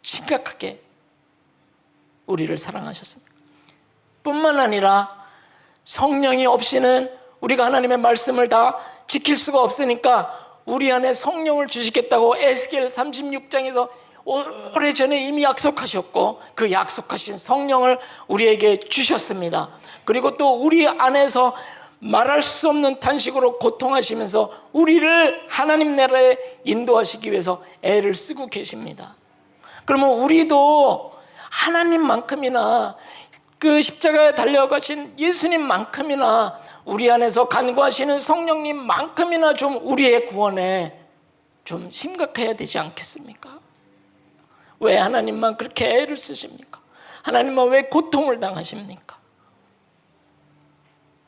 심각하게 우리를 사랑하셨습니까? 뿐만 아니라 성령이 없이는 우리가 하나님의 말씀을 다 지킬 수가 없으니까 우리 안에 성령을 주시겠다고 에스겔 36장에서 오래전에 이미 약속하셨고 그 약속하신 성령을 우리에게 주셨습니다. 그리고 또 우리 안에서 말할 수 없는 탄식으로 고통하시면서 우리를 하나님 나라에 인도하시기 위해서 애를 쓰고 계십니다. 그러면 우리도 하나님만큼이나 그 십자가에 달려가신 예수님만큼이나 우리 안에서 간구하시는 성령님만큼이나 좀 우리의 구원에 좀 심각해야 되지 않겠습니까? 왜 하나님만 그렇게 애를 쓰십니까? 하나님만 왜 고통을 당하십니까?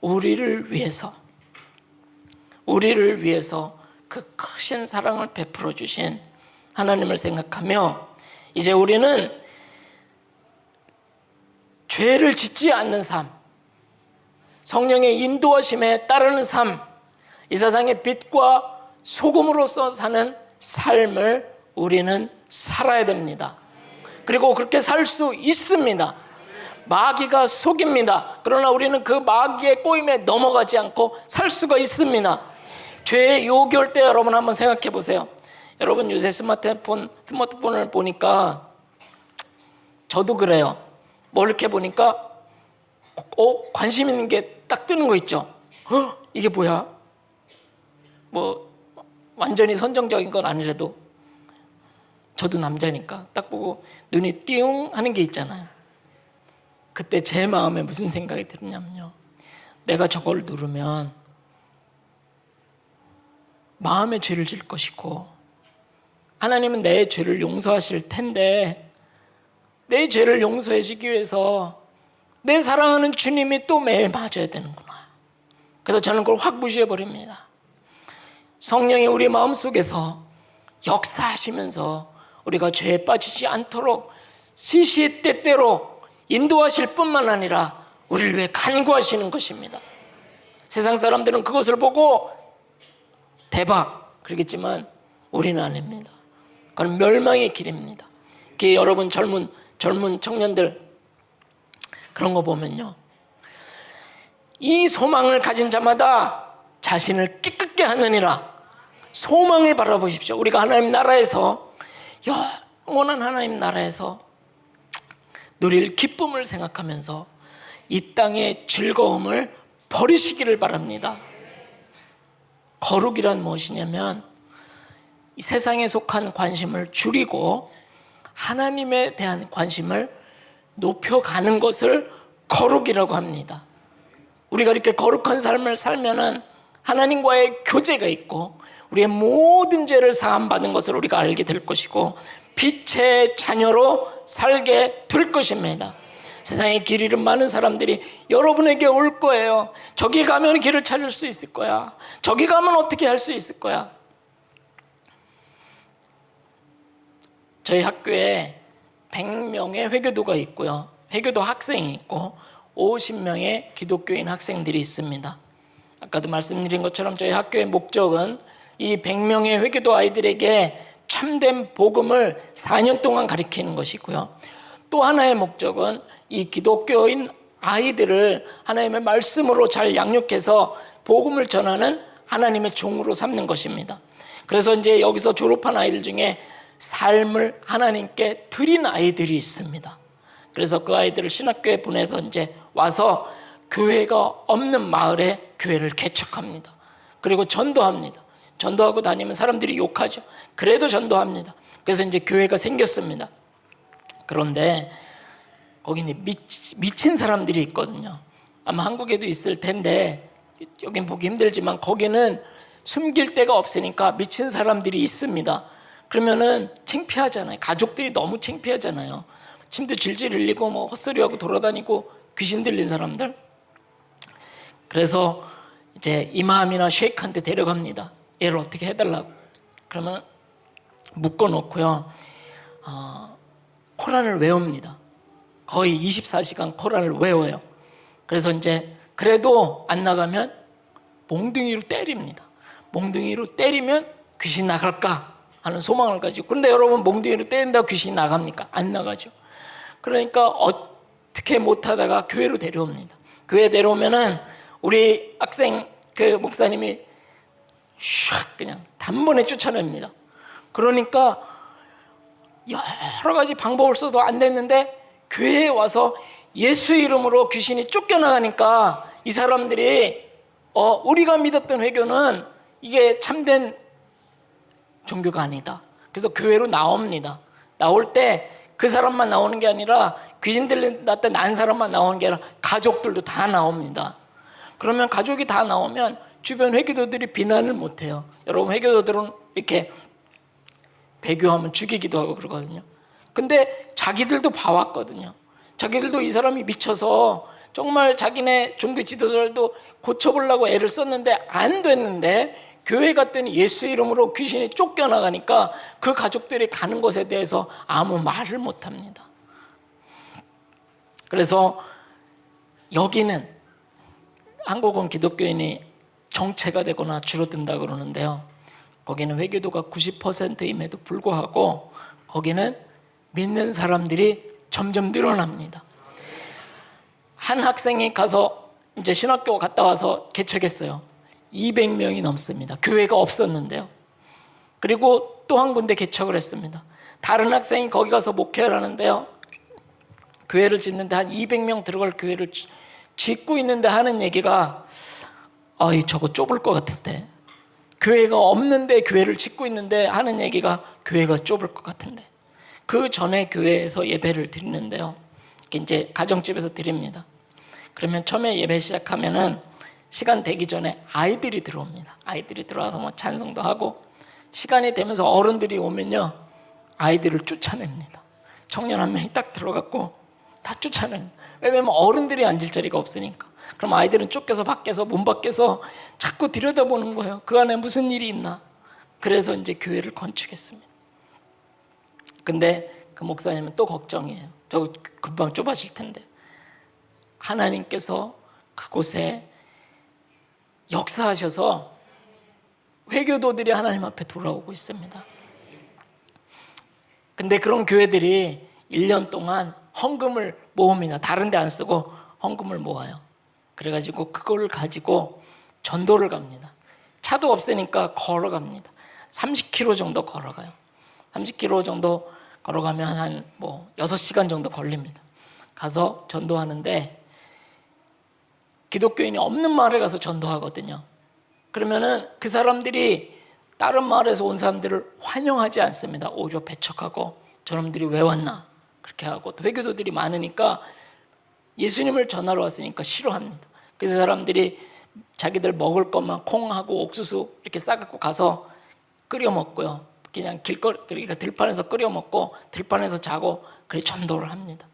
우리를 위해서 그 크신 사랑을 베풀어 주신 하나님을 생각하며 이제 우리는 죄를 짓지 않는 삶, 성령의 인도하심에 따르는 삶, 이 세상의 빛과 소금으로서 사는 삶을 우리는 살아야 됩니다. 그리고 그렇게 살 수 있습니다. 마귀가 속입니다. 그러나 우리는 그 마귀의 꼬임에 넘어가지 않고 살 수가 있습니다. 죄에 요기할 때 여러분 한번 생각해 보세요. 여러분 요새 스마트폰을 보니까 저도 그래요. 뭐 이렇게 보니까 관심 있는 게 딱 뜨는 거 있죠. 이게 뭐야? 뭐 완전히 선정적인 건 아니라도 저도 남자니까 딱 보고 눈이 띵 하는 게 있잖아요. 그때 제 마음에 무슨 생각이 들었냐면요, 내가 저걸 누르면 마음의 죄를 질 것이고 하나님은 내 죄를 용서하실 텐데 내 죄를 용서해 주기 위해서 내 사랑하는 주님이 또 매일 맞아야 되는구나. 그래서 저는 그걸 확 무시해 버립니다. 성령이 우리 마음속에서 역사하시면서 우리가 죄에 빠지지 않도록 시시때때로 인도하실 뿐만 아니라 우리를 위해 간구하시는 것입니다. 세상 사람들은 그것을 보고 대박 그러겠지만 우리는 아닙니다. 그건 멸망의 길입니다. 여러분 젊은 청년들 그런 거 보면요, 이 소망을 가진 자마다 자신을 깨끗게 하느니라. 소망을 바라보십시오. 우리가 하나님 나라에서, 영원한 하나님 나라에서 누릴 기쁨을 생각하면서 이 땅의 즐거움을 버리시기를 바랍니다. 거룩이란 무엇이냐면 이 세상에 속한 관심을 줄이고 하나님에 대한 관심을 높여가는 것을 거룩이라고 합니다. 우리가 이렇게 거룩한 삶을 살면은 하나님과의 교제가 있고 우리의 모든 죄를 사함받은 것을 우리가 알게 될 것이고 빛의 자녀로 살게 될 것입니다. 세상에 길 잃은 많은 사람들이 여러분에게 올 거예요. 저기 가면 길을 찾을 수 있을 거야. 저기 가면 어떻게 할 수 있을 거야. 저희 학교에 100명의 회교도가 있고요, 회교도 학생이 있고 50명의 기독교인 학생들이 있습니다. 아까도 말씀드린 것처럼 저희 학교의 목적은 이 100명의 회교도 아이들에게 참된 복음을 4년 동안 가르치는 것이고요, 또 하나의 목적은 이 기독교인 아이들을 하나님의 말씀으로 잘 양육해서 복음을 전하는 하나님의 종으로 삼는 것입니다. 그래서 이제 여기서 졸업한 아이들 중에 삶을 하나님께 드린 아이들이 있습니다. 그래서 그 아이들을 신학교에 보내서 이제 와서 교회가 없는 마을에 교회를 개척합니다. 그리고 전도합니다. 전도하고 다니면 사람들이 욕하죠. 그래도 전도합니다. 그래서 이제 교회가 생겼습니다. 그런데 거기는 미친 사람들이 있거든요. 아마 한국에도 있을 텐데 여긴 보기 힘들지만 거기는 숨길 데가 없으니까 미친 사람들이 있습니다. 그러면은 창피하잖아요. 가족들이 너무 창피하잖아요. 침도 질질 흘리고 뭐 헛소리하고 돌아다니고 귀신 들린 사람들. 그래서 이제 이마함이나 셰이크한테 데려갑니다. 얘를 어떻게 해달라고. 그러면 묶어놓고요, 코란을 외웁니다. 거의 24시간 코란을 외워요. 그래서 이제 그래도 안 나가면 몽둥이로 때립니다. 몽둥이로 때리면 귀신 나갈까 하는 소망을 가지고. 그런데 여러분, 몽둥이로 때린다고 귀신이 나갑니까? 안 나가죠. 그러니까 어떻게 못하다가 교회로 데려옵니다. 교회 데려오면은 우리 학생 그 목사님이 샥 그냥 단번에 쫓아냅니다. 그러니까 여러 가지 방법을 써도 안 됐는데 교회에 와서 예수 이름으로 귀신이 쫓겨나가니까 이 사람들이 우리가 믿었던 회교는 이게 참된 종교가 아니다. 그래서 교회로 나옵니다. 나올 때 그 사람만 나오는 게 아니라 귀신 들렸다 난 사람만 나오는 게 아니라 가족들도 다 나옵니다. 그러면 가족이 다 나오면 주변 회교도들이 비난을 못해요. 여러분, 회교도들은 이렇게 배교하면 죽이기도 하고 그러거든요. 근데 자기들도 봐왔거든요. 자기들도 이 사람이 미쳐서 정말 자기네 종교 지도자들도 고쳐보려고 애를 썼는데 안 됐는데 교회 갔더니 예수 이름으로 귀신이 쫓겨나가니까 그 가족들이 가는 것에 대해서 아무 말을 못합니다. 그래서 여기는 한국은 기독교인이 정체가 되거나 줄어든다 그러는데요, 거기는 회교도가 90%임에도 불구하고 거기는 믿는 사람들이 점점 늘어납니다. 한 학생이 가서 이제 신학교 갔다 와서 개척했어요. 200명이 넘습니다. 교회가 없었는데요. 그리고 또 한 군데 개척을 했습니다. 다른 학생이 거기 가서 목회를 하는데요, 교회를 짓는데 한 200명 들어갈 교회를 짓고 있는데 하는 얘기가, 저거 좁을 것 같은데, 교회가 없는데 교회를 짓고 있는데 하는 얘기가 교회가 좁을 것 같은데. 그 전에 교회에서 예배를 드리는데요, 이제 가정집에서 드립니다. 그러면 처음에 예배 시작하면은 시간 되기 전에 아이들이 들어옵니다. 아이들이 들어와서 뭐 찬송도 하고, 시간이 되면서 어른들이 오면요, 아이들을 쫓아냅니다. 청년 한 명이 딱 들어갔고 다 쫓아냅니다. 왜냐면 어른들이 앉을 자리가 없으니까. 그럼 아이들은 쫓겨서 밖에서, 문 밖에서 자꾸 들여다보는 거예요. 그 안에 무슨 일이 있나. 그래서 이제 교회를 건축했습니다. 근데 그 목사님은 또 걱정이에요. 저 금방 좁아질 텐데. 하나님께서 그곳에 역사하셔서 회교도들이 하나님 앞에 돌아오고 있습니다. 근데 그런 교회들이 1년 동안 헌금을 모읍니다. 다른 데 안 쓰고 헌금을 모아요. 그래가지고 그걸 가지고 전도를 갑니다. 차도 없으니까 걸어갑니다. 30km 정도 걸어가요. 30km 정도 걸어가면 한 6시간 정도 걸립니다. 가서 전도하는데, 기독교인이 없는 마을에 가서 전도하거든요. 그러면은 그 사람들이 다른 마을에서 온 사람들을 환영하지 않습니다. 오히려 배척하고, 저놈들이 왜 왔나 그렇게 하고, 또 회교도들이 많으니까 예수님을 전하러 왔으니까 싫어합니다. 그래서 사람들이 자기들 먹을 것만 콩하고 옥수수 이렇게 싸갖고 가서 끓여 먹고요, 그냥 그러니까 들판에서 끓여 먹고 들판에서 자고, 그래 전도를 합니다.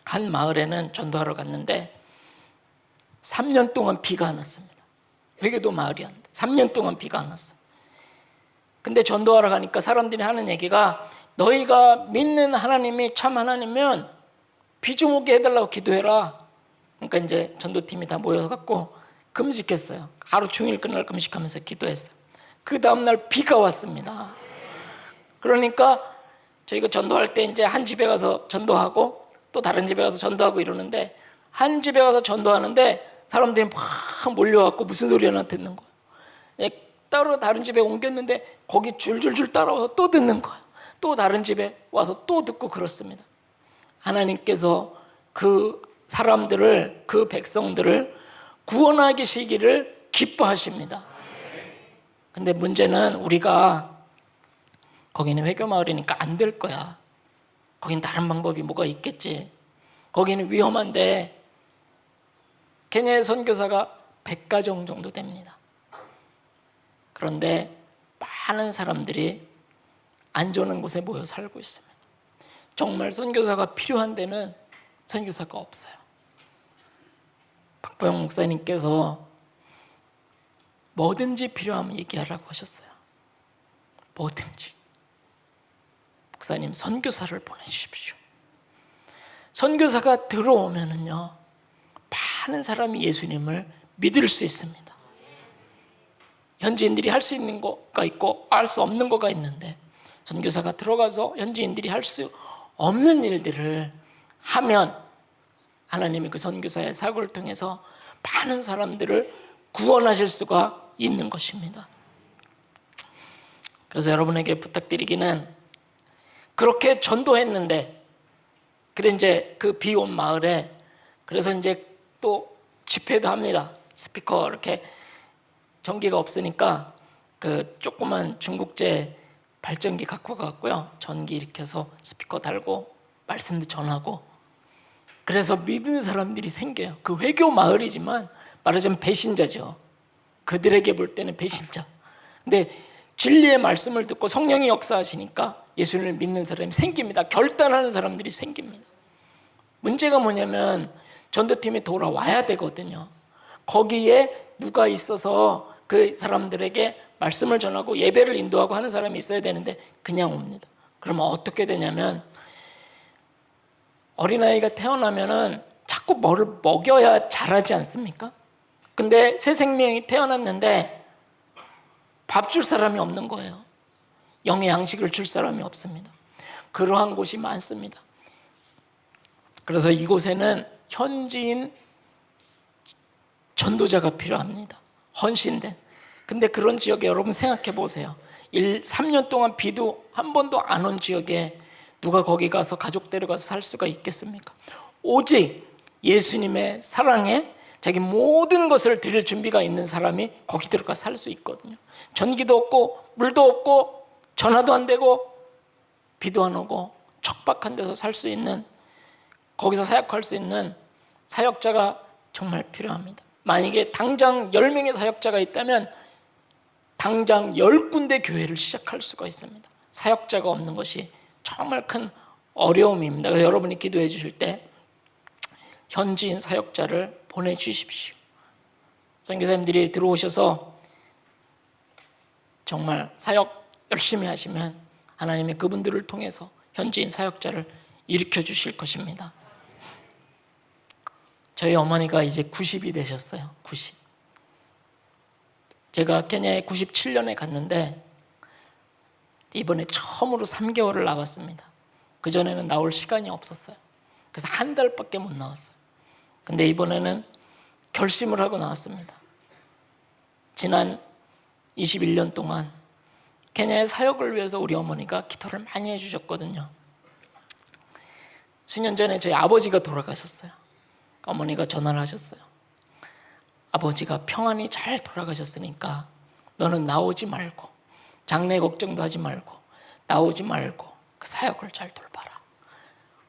한 마을에는 전도하러 갔는데 3년 동안 비가 안 왔습니다. 회교도 마을이었는데 3년 동안 비가 안 왔어요. 근데 전도하러 가니까 사람들이 하는 얘기가 너희가 믿는 하나님이 참 하나님이면 비 좀 오게 해달라고 기도해라. 그러니까 이제 전도팀이 다 모여갖고 금식했어요. 하루 종일 그날 금식하면서 기도했어요. 그 다음날 비가 왔습니다. 그러니까 저희가 전도할 때 이제 한 집에 가서 전도하고 또 다른 집에 가서 전도하고 이러는데, 한 집에 가서 전도하는데 사람들이 막 몰려왔고 무슨 소리나 듣는 거예요. 따로 다른 집에 옮겼는데 거기 줄줄줄 따라와서 또 듣는 거예요. 또 다른 집에 와서 또 듣고 그렇습니다. 하나님께서 그 사람들을, 그 백성들을 구원하기 시기를 기뻐하십니다. 근데 문제는 우리가 거기는 회교마을이니까 안 될 거야, 거긴 다른 방법이 뭐가 있겠지, 거기는 위험한데, 케냐의 선교사가 100가정 정도 됩니다. 그런데 많은 사람들이 안 좋은 곳에 모여 살고 있습니다. 정말 선교사가 필요한 데는 선교사가 없어요. 박보영 목사님께서 뭐든지 필요하면 얘기하라고 하셨어요. 뭐든지. 목사님, 선교사를 보내주십시오. 선교사가 들어오면은요, 많은 사람이 예수님을 믿을 수 있습니다. 현지인들이 할 수 있는 거가 있고 할 수 없는 거가 있는데, 선교사가 들어가서 현지인들이 할 수 없는 일들을 하면 하나님이 그 선교사의 사고를 통해서 많은 사람들을 구원하실 수가 있는 것입니다. 그래서 여러분에게 부탁드리기는, 그렇게 전도했는데, 그래 이제 그 비 온 마을에, 그래서 이제 또 집회도 합니다. 스피커 이렇게, 전기가 없으니까 그 조그만 중국제 발전기 갖고 가고요, 전기 이렇게 해서 스피커 달고 말씀도 전하고, 그래서 믿는 사람들이 생겨요. 그 회교 마을이지만 말하자면 배신자죠. 그들에게 볼 때는 배신자. 근데 진리의 말씀을 듣고 성령이 역사하시니까 예수님을 믿는 사람이 생깁니다. 결단하는 사람들이 생깁니다. 문제가 뭐냐면 전도팀이 돌아와야 되거든요. 거기에 누가 있어서 그 사람들에게 말씀을 전하고 예배를 인도하고 하는 사람이 있어야 되는데 그냥 옵니다. 그러면 어떻게 되냐면, 어린아이가 태어나면은 자꾸 뭐를 먹여야 자라지 않습니까? 근데 새 생명이 태어났는데 밥 줄 사람이 없는 거예요. 영의 양식을 줄 사람이 없습니다. 그러한 곳이 많습니다. 그래서 이곳에는 현지인 전도자가 필요합니다. 헌신된. 근데 그런 지역에 여러분 생각해 보세요. 3년 동안 비도 한 번도 안 온 지역에 누가 거기 가서 가족 데려가서 살 수가 있겠습니까? 오직 예수님의 사랑에 자기 모든 것을 드릴 준비가 있는 사람이 거기 들어가 살 수 있거든요. 전기도 없고 물도 없고 전화도 안 되고 비도 안 오고 척박한 데서 살 수 있는, 거기서 사역할 수 있는 사역자가 정말 필요합니다. 만약에 당장 10명의 사역자가 있다면 당장 10군데 교회를 시작할 수가 있습니다. 사역자가 없는 것이 정말 큰 어려움입니다. 그래서 여러분이 기도해 주실 때 현지인 사역자를 보내주십시오. 선교사님들이 들어오셔서 정말 사역 열심히 하시면 하나님이 그분들을 통해서 현지인 사역자를 일으켜 주실 것입니다. 저희 어머니가 이제 90이 되셨어요. 90. 제가 케냐에 97년에 갔는데 이번에 처음으로 3개월을 나왔습니다. 그전에는 나올 시간이 없었어요. 그래서 한 달밖에 못 나왔어요. 근데 이번에는 결심을 하고 나왔습니다. 지난 21년 동안 케냐의 사역을 위해서 우리 어머니가 기도를 많이 해주셨거든요. 수년 전에 저희 아버지가 돌아가셨어요. 어머니가 전화를 하셨어요. 아버지가 평안히 잘 돌아가셨으니까 너는 나오지 말고, 장래 걱정도 하지 말고, 나오지 말고 그 사역을 잘 돌봐라.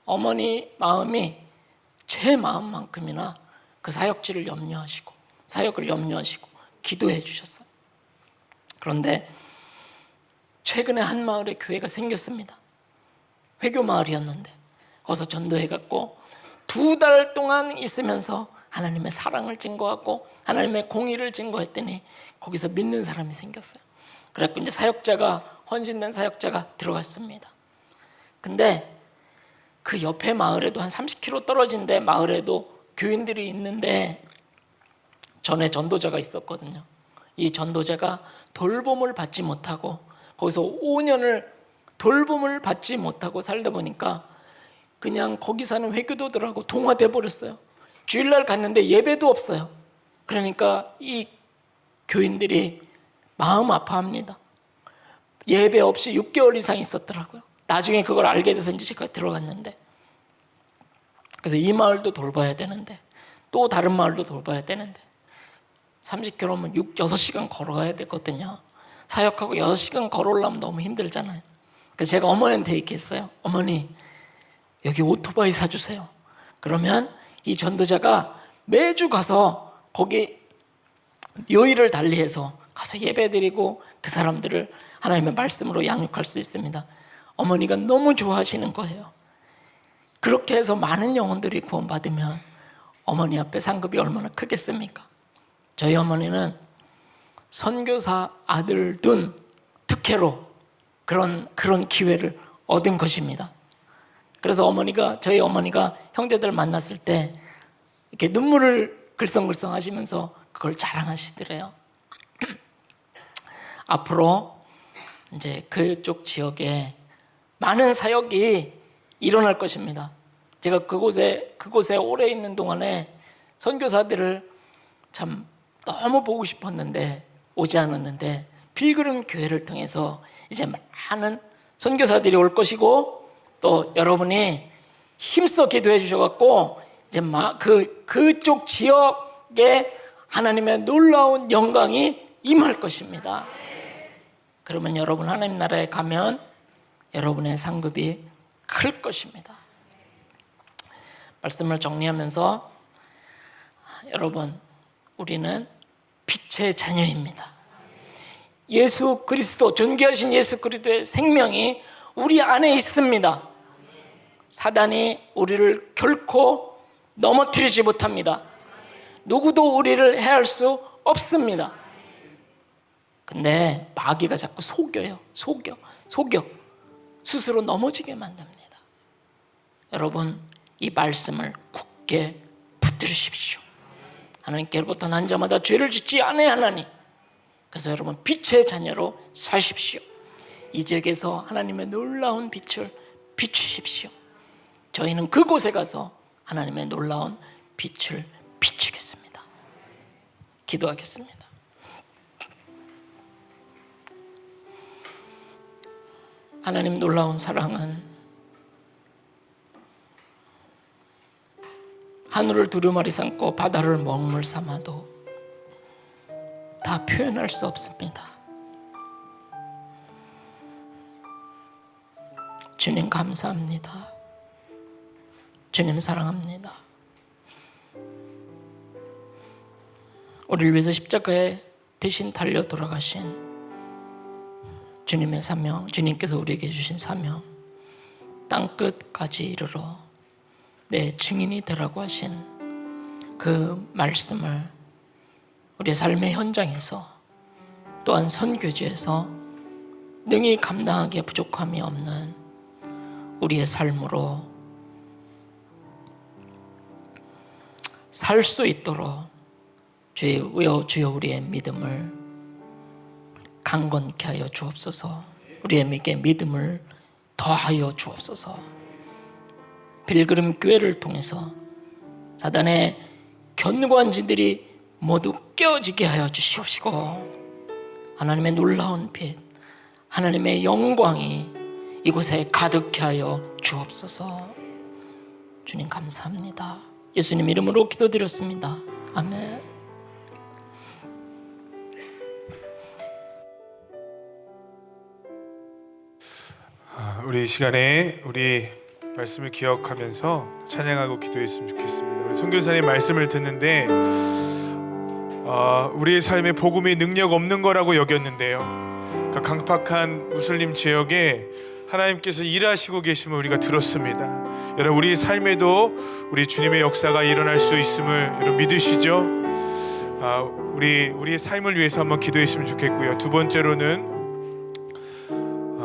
어머니 마음이 제 마음만큼이나 그 사역지를 염려하시고 사역을 염려하시고 기도해 주셨어요. 그런데 최근에 한 마을에 교회가 생겼습니다. 회교 마을이었는데 거기서 전도해갖고 2달 동안 있으면서 하나님의 사랑을 증거하고 하나님의 공의를 증거했더니 거기서 믿는 사람이 생겼어요. 그래갖고 이제 사역자가, 헌신된 사역자가 들어갔습니다. 근데 그 옆에 마을에도 한 30km 떨어진 데 마을에도 교인들이 있는데 전에 전도자가 있었거든요. 이 전도자가 돌봄을 받지 못하고 거기서 5년을 돌봄을 받지 못하고 살다 보니까 그냥 거기 사는 회교도들하고 동화돼 버렸어요. 주일날 갔는데 예배도 없어요. 그러니까 이 교인들이 마음 아파합니다. 예배 없이 6개월 이상 있었더라고요. 나중에 그걸 알게 돼서 이제 제가 들어갔는데, 그래서 이 마을도 돌봐야 되는데 또 다른 마을도 돌봐야 되는데 30km면 6시간 걸어가야 되거든요. 사역하고 6시간 걸어오려면 너무 힘들잖아요. 그래서 제가 어머니한테 얘기했어요. 어머니, 여기 오토바이 사주세요. 그러면 이 전도자가 매주 가서 거기 요일을 달리해서 가서 예배드리고 그 사람들을 하나님의 말씀으로 양육할 수 있습니다. 어머니가 너무 좋아하시는 거예요. 그렇게 해서 많은 영혼들이 구원받으면 어머니 앞에 상급이 얼마나 크겠습니까? 저희 어머니는 선교사 아들 둔 특혜로 그런 기회를 얻은 것입니다. 그래서 저희 어머니가 형제들 만났을 때 이렇게 눈물을 글썽글썽 하시면서 그걸 자랑하시더래요. 앞으로 이제 그쪽 지역에 많은 사역이 일어날 것입니다. 제가 그곳에 오래 있는 동안에 선교사들을 참 너무 보고 싶었는데 오지 않았는데, 필그름 교회를 통해서 이제 많은 선교사들이 올 것이고, 또 여러분이 힘써 기도해 주셔갖고 이제 그쪽 지역에 하나님의 놀라운 영광이 임할 것입니다. 그러면 여러분 하나님 나라에 가면 여러분의 상급이 클 것입니다. 말씀을 정리하면서, 여러분, 우리는 빛의 자녀입니다. 예수 그리스도, 존귀하신 예수 그리스도의 생명이 우리 안에 있습니다. 사단이 우리를 결코 넘어뜨리지 못합니다. 누구도 우리를 해할 수 없습니다. 근데 마귀가 자꾸 속여 스스로 넘어지게 만듭니다. 여러분, 이 말씀을 굳게 붙들으십시오. 하나님께로부터 난 자마다 죄를 짓지 아니하나니, 그래서 여러분 빛의 자녀로 사십시오. 이 지역에서 하나님의 놀라운 빛을 비추십시오. 저희는 그곳에 가서 하나님의 놀라운 빛을 비추겠습니다. 기도하겠습니다. 하나님 놀라운 사랑은 하늘을 두루마리 삼고 바다를 먹물 삼아도 다 표현할 수 없습니다. 주님 감사합니다. 주님 사랑합니다. 우리를 위해서 십자가에 대신 달려 돌아가신 주님의 사명, 주님께서 우리에게 주신 사명, 땅끝까지 이르러 내 증인이 되라고 하신 그 말씀을 우리의 삶의 현장에서, 또한 선교지에서 능히 감당하기에 부족함이 없는 우리의 삶으로 살 수 있도록 주여 우리의 믿음을 강건케 하여 주옵소서. 우리에게 믿음을 더하여 주옵소서. 필그름 교회를 통해서 사단의 견고한지들이 모두 깨어지게 하여 주시옵시고, 하나님의 놀라운 빛, 하나님의 영광이 이곳에 가득케 하여 주옵소서. 주님 감사합니다. 예수님 이름으로 기도드렸습니다. 아멘. 우리 시간에 우리 말씀을 기억하면서 찬양하고 기도했으면 좋겠습니다. 우리 선교사님 말씀을 듣는데 우리의 삶에 복음이 능력 없는 거라고 여겼는데요, 그 강팍한 무슬림 지역에 하나님께서 일하시고 계심을 우리가 들었습니다. 여러분 우리 삶에도 우리 주님의 역사가 일어날 수 있음을 여러분 믿으시죠? 우리의 삶을 위해서 한번 기도했으면 좋겠고요. 두 번째로는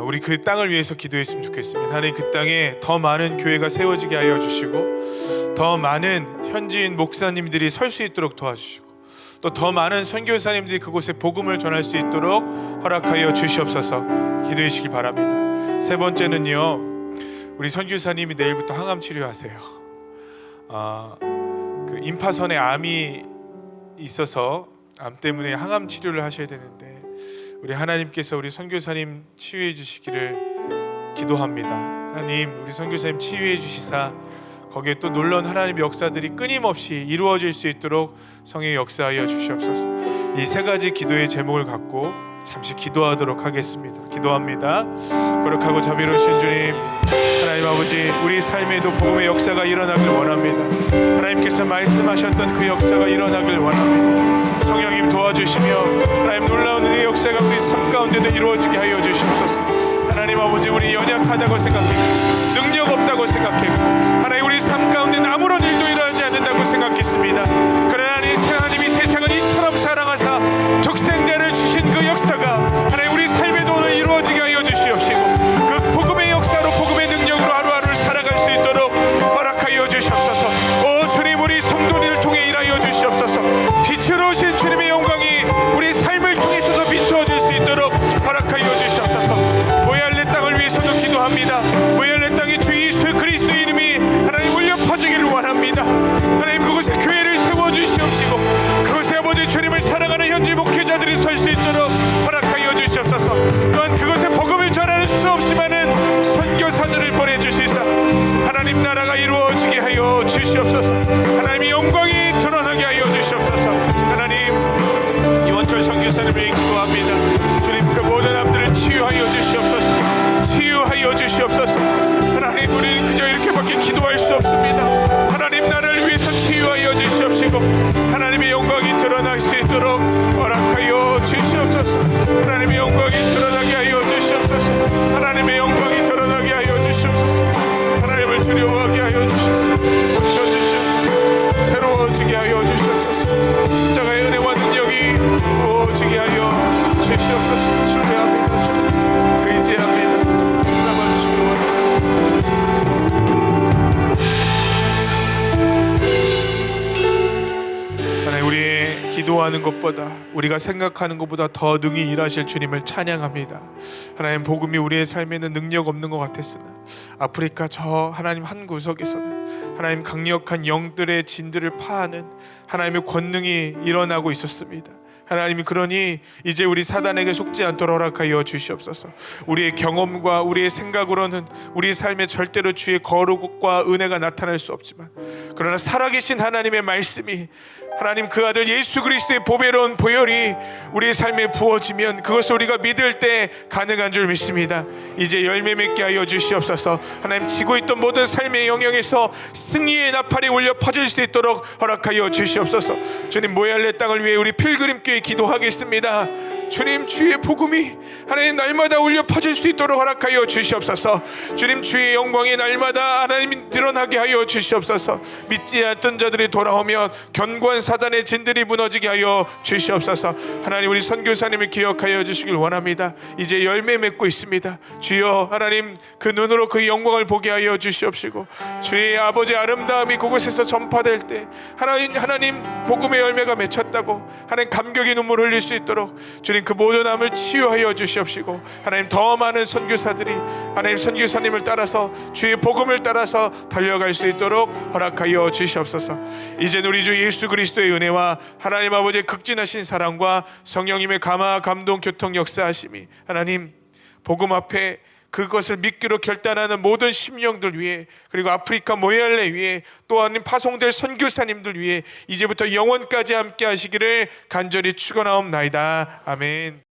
우리 그 땅을 위해서 기도했으면 좋겠습니다. 하나님 그 땅에 더 많은 교회가 세워지게 하여 주시고 더 많은 현지인 목사님들이 설 수 있도록 도와주시고 또 더 많은 선교사님들이 그곳에 복음을 전할 수 있도록 허락하여 주시옵소서. 기도해 주시기 바랍니다. 세 번째는요, 우리 선교사님이 내일부터 항암 치료하세요. 그 임파선에 암이 있어서 암 때문에 항암 치료를 하셔야 되는데 우리 하나님께서 우리 선교사님 치유해 주시기를 기도합니다. 하나님 우리 선교사님 치유해 주시사 거기에 또 놀라운 하나님의 역사들이 끊임없이 이루어질 수 있도록 성령의 역사하여 주시옵소서. 이 세 가지 기도의 제목을 갖고 잠시 기도하도록 하겠습니다. 기도합니다. 거룩하고 자비로우신 주님, 하나님 아버지, 우리 삶에도 복음의 역사가 일어나길 원합니다. 하나님께서 말씀하셨던 그 역사가 일어나길 원합니다. 성령님 도와주시며 하나님 놀라운 은혜의 역사가 우리 삶 가운데도 이루어지게 하여 주시옵소서. 하나님 아버지, 우리 연약하다고 생각했고 능력 없다고 생각했고 하나님 우리 삶 가운데는 아무런 일도 일어나지 않는다고 생각했습니다. 그러나 하나님이 세상을 이처럼 사랑하사 독생자를 주신 그 역사가 하나님 우리 삶에도 오늘 이루어지게 하여 주시옵시고 그 복음의 역사로 복음의 능력으로 하루하루를 살아갈 수 있도록 허락하여 주시옵소서. 오 주님, 우리 성도들을 통해 일하여 주시옵소서. 빛으로 오신 주님의 영광이 우리 삶을 통해서도 비추어질 수 있도록 허락하여 주시옵소서. 모야알레 땅을 위해서도 기도합니다. 모야알레 땅에 주 예수 그리스도의 이름이 하나님 울려 퍼지기를 원합니다. 하나님 그곳에 교회를 세워주시옵시고 그곳에 아버지 주님을 사랑하는 현지 목회자들이 설 수 있도록 허락하여 주시옵소서. 또한 그곳에 복음을 전하는 수 없지만은 선교사들을 보내주시사 하나님 나라가 이루어지게 하여 주시옵소서. 하나님의 영광이 드러나게 하여 주시옵소서. 하나님 이원철 선교사님을 기도합니다. 주님 그 모든 암들을 치유하여 주시옵소서. 치유하여 주시옵소서. 하나님 우리는 그저 이렇게밖에 기도할 수 없습니다. 하나님 나라를 위해서 치유하여 주시옵시고 하나님의 영광이 드러날 수 있도록 허락하여 주시옵소서. 하나님의 영광이 드러나게 하여 주시옵소서. 하나님의 영광이 드러나게 하여 주시옵소서. 하나님을 두려워하게 하여 주시옵소서. 고쳐주시옵소서. 새로워지게 하여 주시옵소서. 십자가의 은혜와 능력이 부어지게 하여 주시옵소서. 신뢰합니다. 의지합니다. 남아주시기 하나님 우리의 기도하는 것보다 우리가 생각하는 것보다 더 능히 일하실 주님을 찬양합니다. 하나님 복음이 우리의 삶에는 능력 없는 것 같았으나 아프리카 저 하나님 한 구석에서는 하나님 강력한 영들의 진들을 파하는 하나님의 권능이 일어나고 있었습니다. 하나님이 그러니 이제 우리 사단에게 속지 않도록 허락하여 주시옵소서. 우리의 경험과 우리의 생각으로는 우리 삶에 절대로 주의 거룩과 은혜가 나타날 수 없지만 그러나 살아계신 하나님의 말씀이 하나님 그 아들 예수 그리스도의 보배로운 보혈이 우리의 삶에 부어지면 그것을 우리가 믿을 때 가능한 줄 믿습니다. 이제 열매 맺게 하여 주시옵소서. 하나님 지고 있던 모든 삶의 영역에서 승리의 나팔이 울려 퍼질 수 있도록 허락하여 주시옵소서. 주님 모야알레 땅을 위해 우리 필그림교회 기도하겠습니다. 주님 주의 복음이 하나님 날마다 울려 퍼질 수 있도록 허락하여 주시옵소서. 주님 주의 영광이 날마다 하나님 드러나게 하여 주시옵소서. 믿지 않던 자들이 돌아오면 견고한 사단의 진들이 무너지게 하여 주시옵소서. 하나님 우리 선교사님을 기억하여 주시길 원합니다. 이제 열매 맺고 있습니다. 주여 하나님 그 눈으로 그 영광을 보게 하여 주시옵시고 주의 아버지 아름다움이 그곳에서 전파될 때 하나님 복음의 열매가 맺혔다고 하나님 감격의 눈물 흘릴 수 있도록 주님 그 모든 암을 치유하여 주시옵시고 하나님 더 많은 선교사들이 하나님 선교사님을 따라서 주의 복음을 따라서 달려갈 수 있도록 허락하여 주시옵소서. 이제 우리 주 예수 그리스도의 은혜와 하나님 아버지의 극진하신 사랑과 성령님의 감화 감동 교통 역사하심이 하나님 복음 앞에 그것을 믿기로 결단하는 모든 심령들 위해 그리고 아프리카 모야알레 위해 또한 파송될 선교사님들 위해 이제부터 영원까지 함께 하시기를 간절히 축원하옵나이다. 아멘.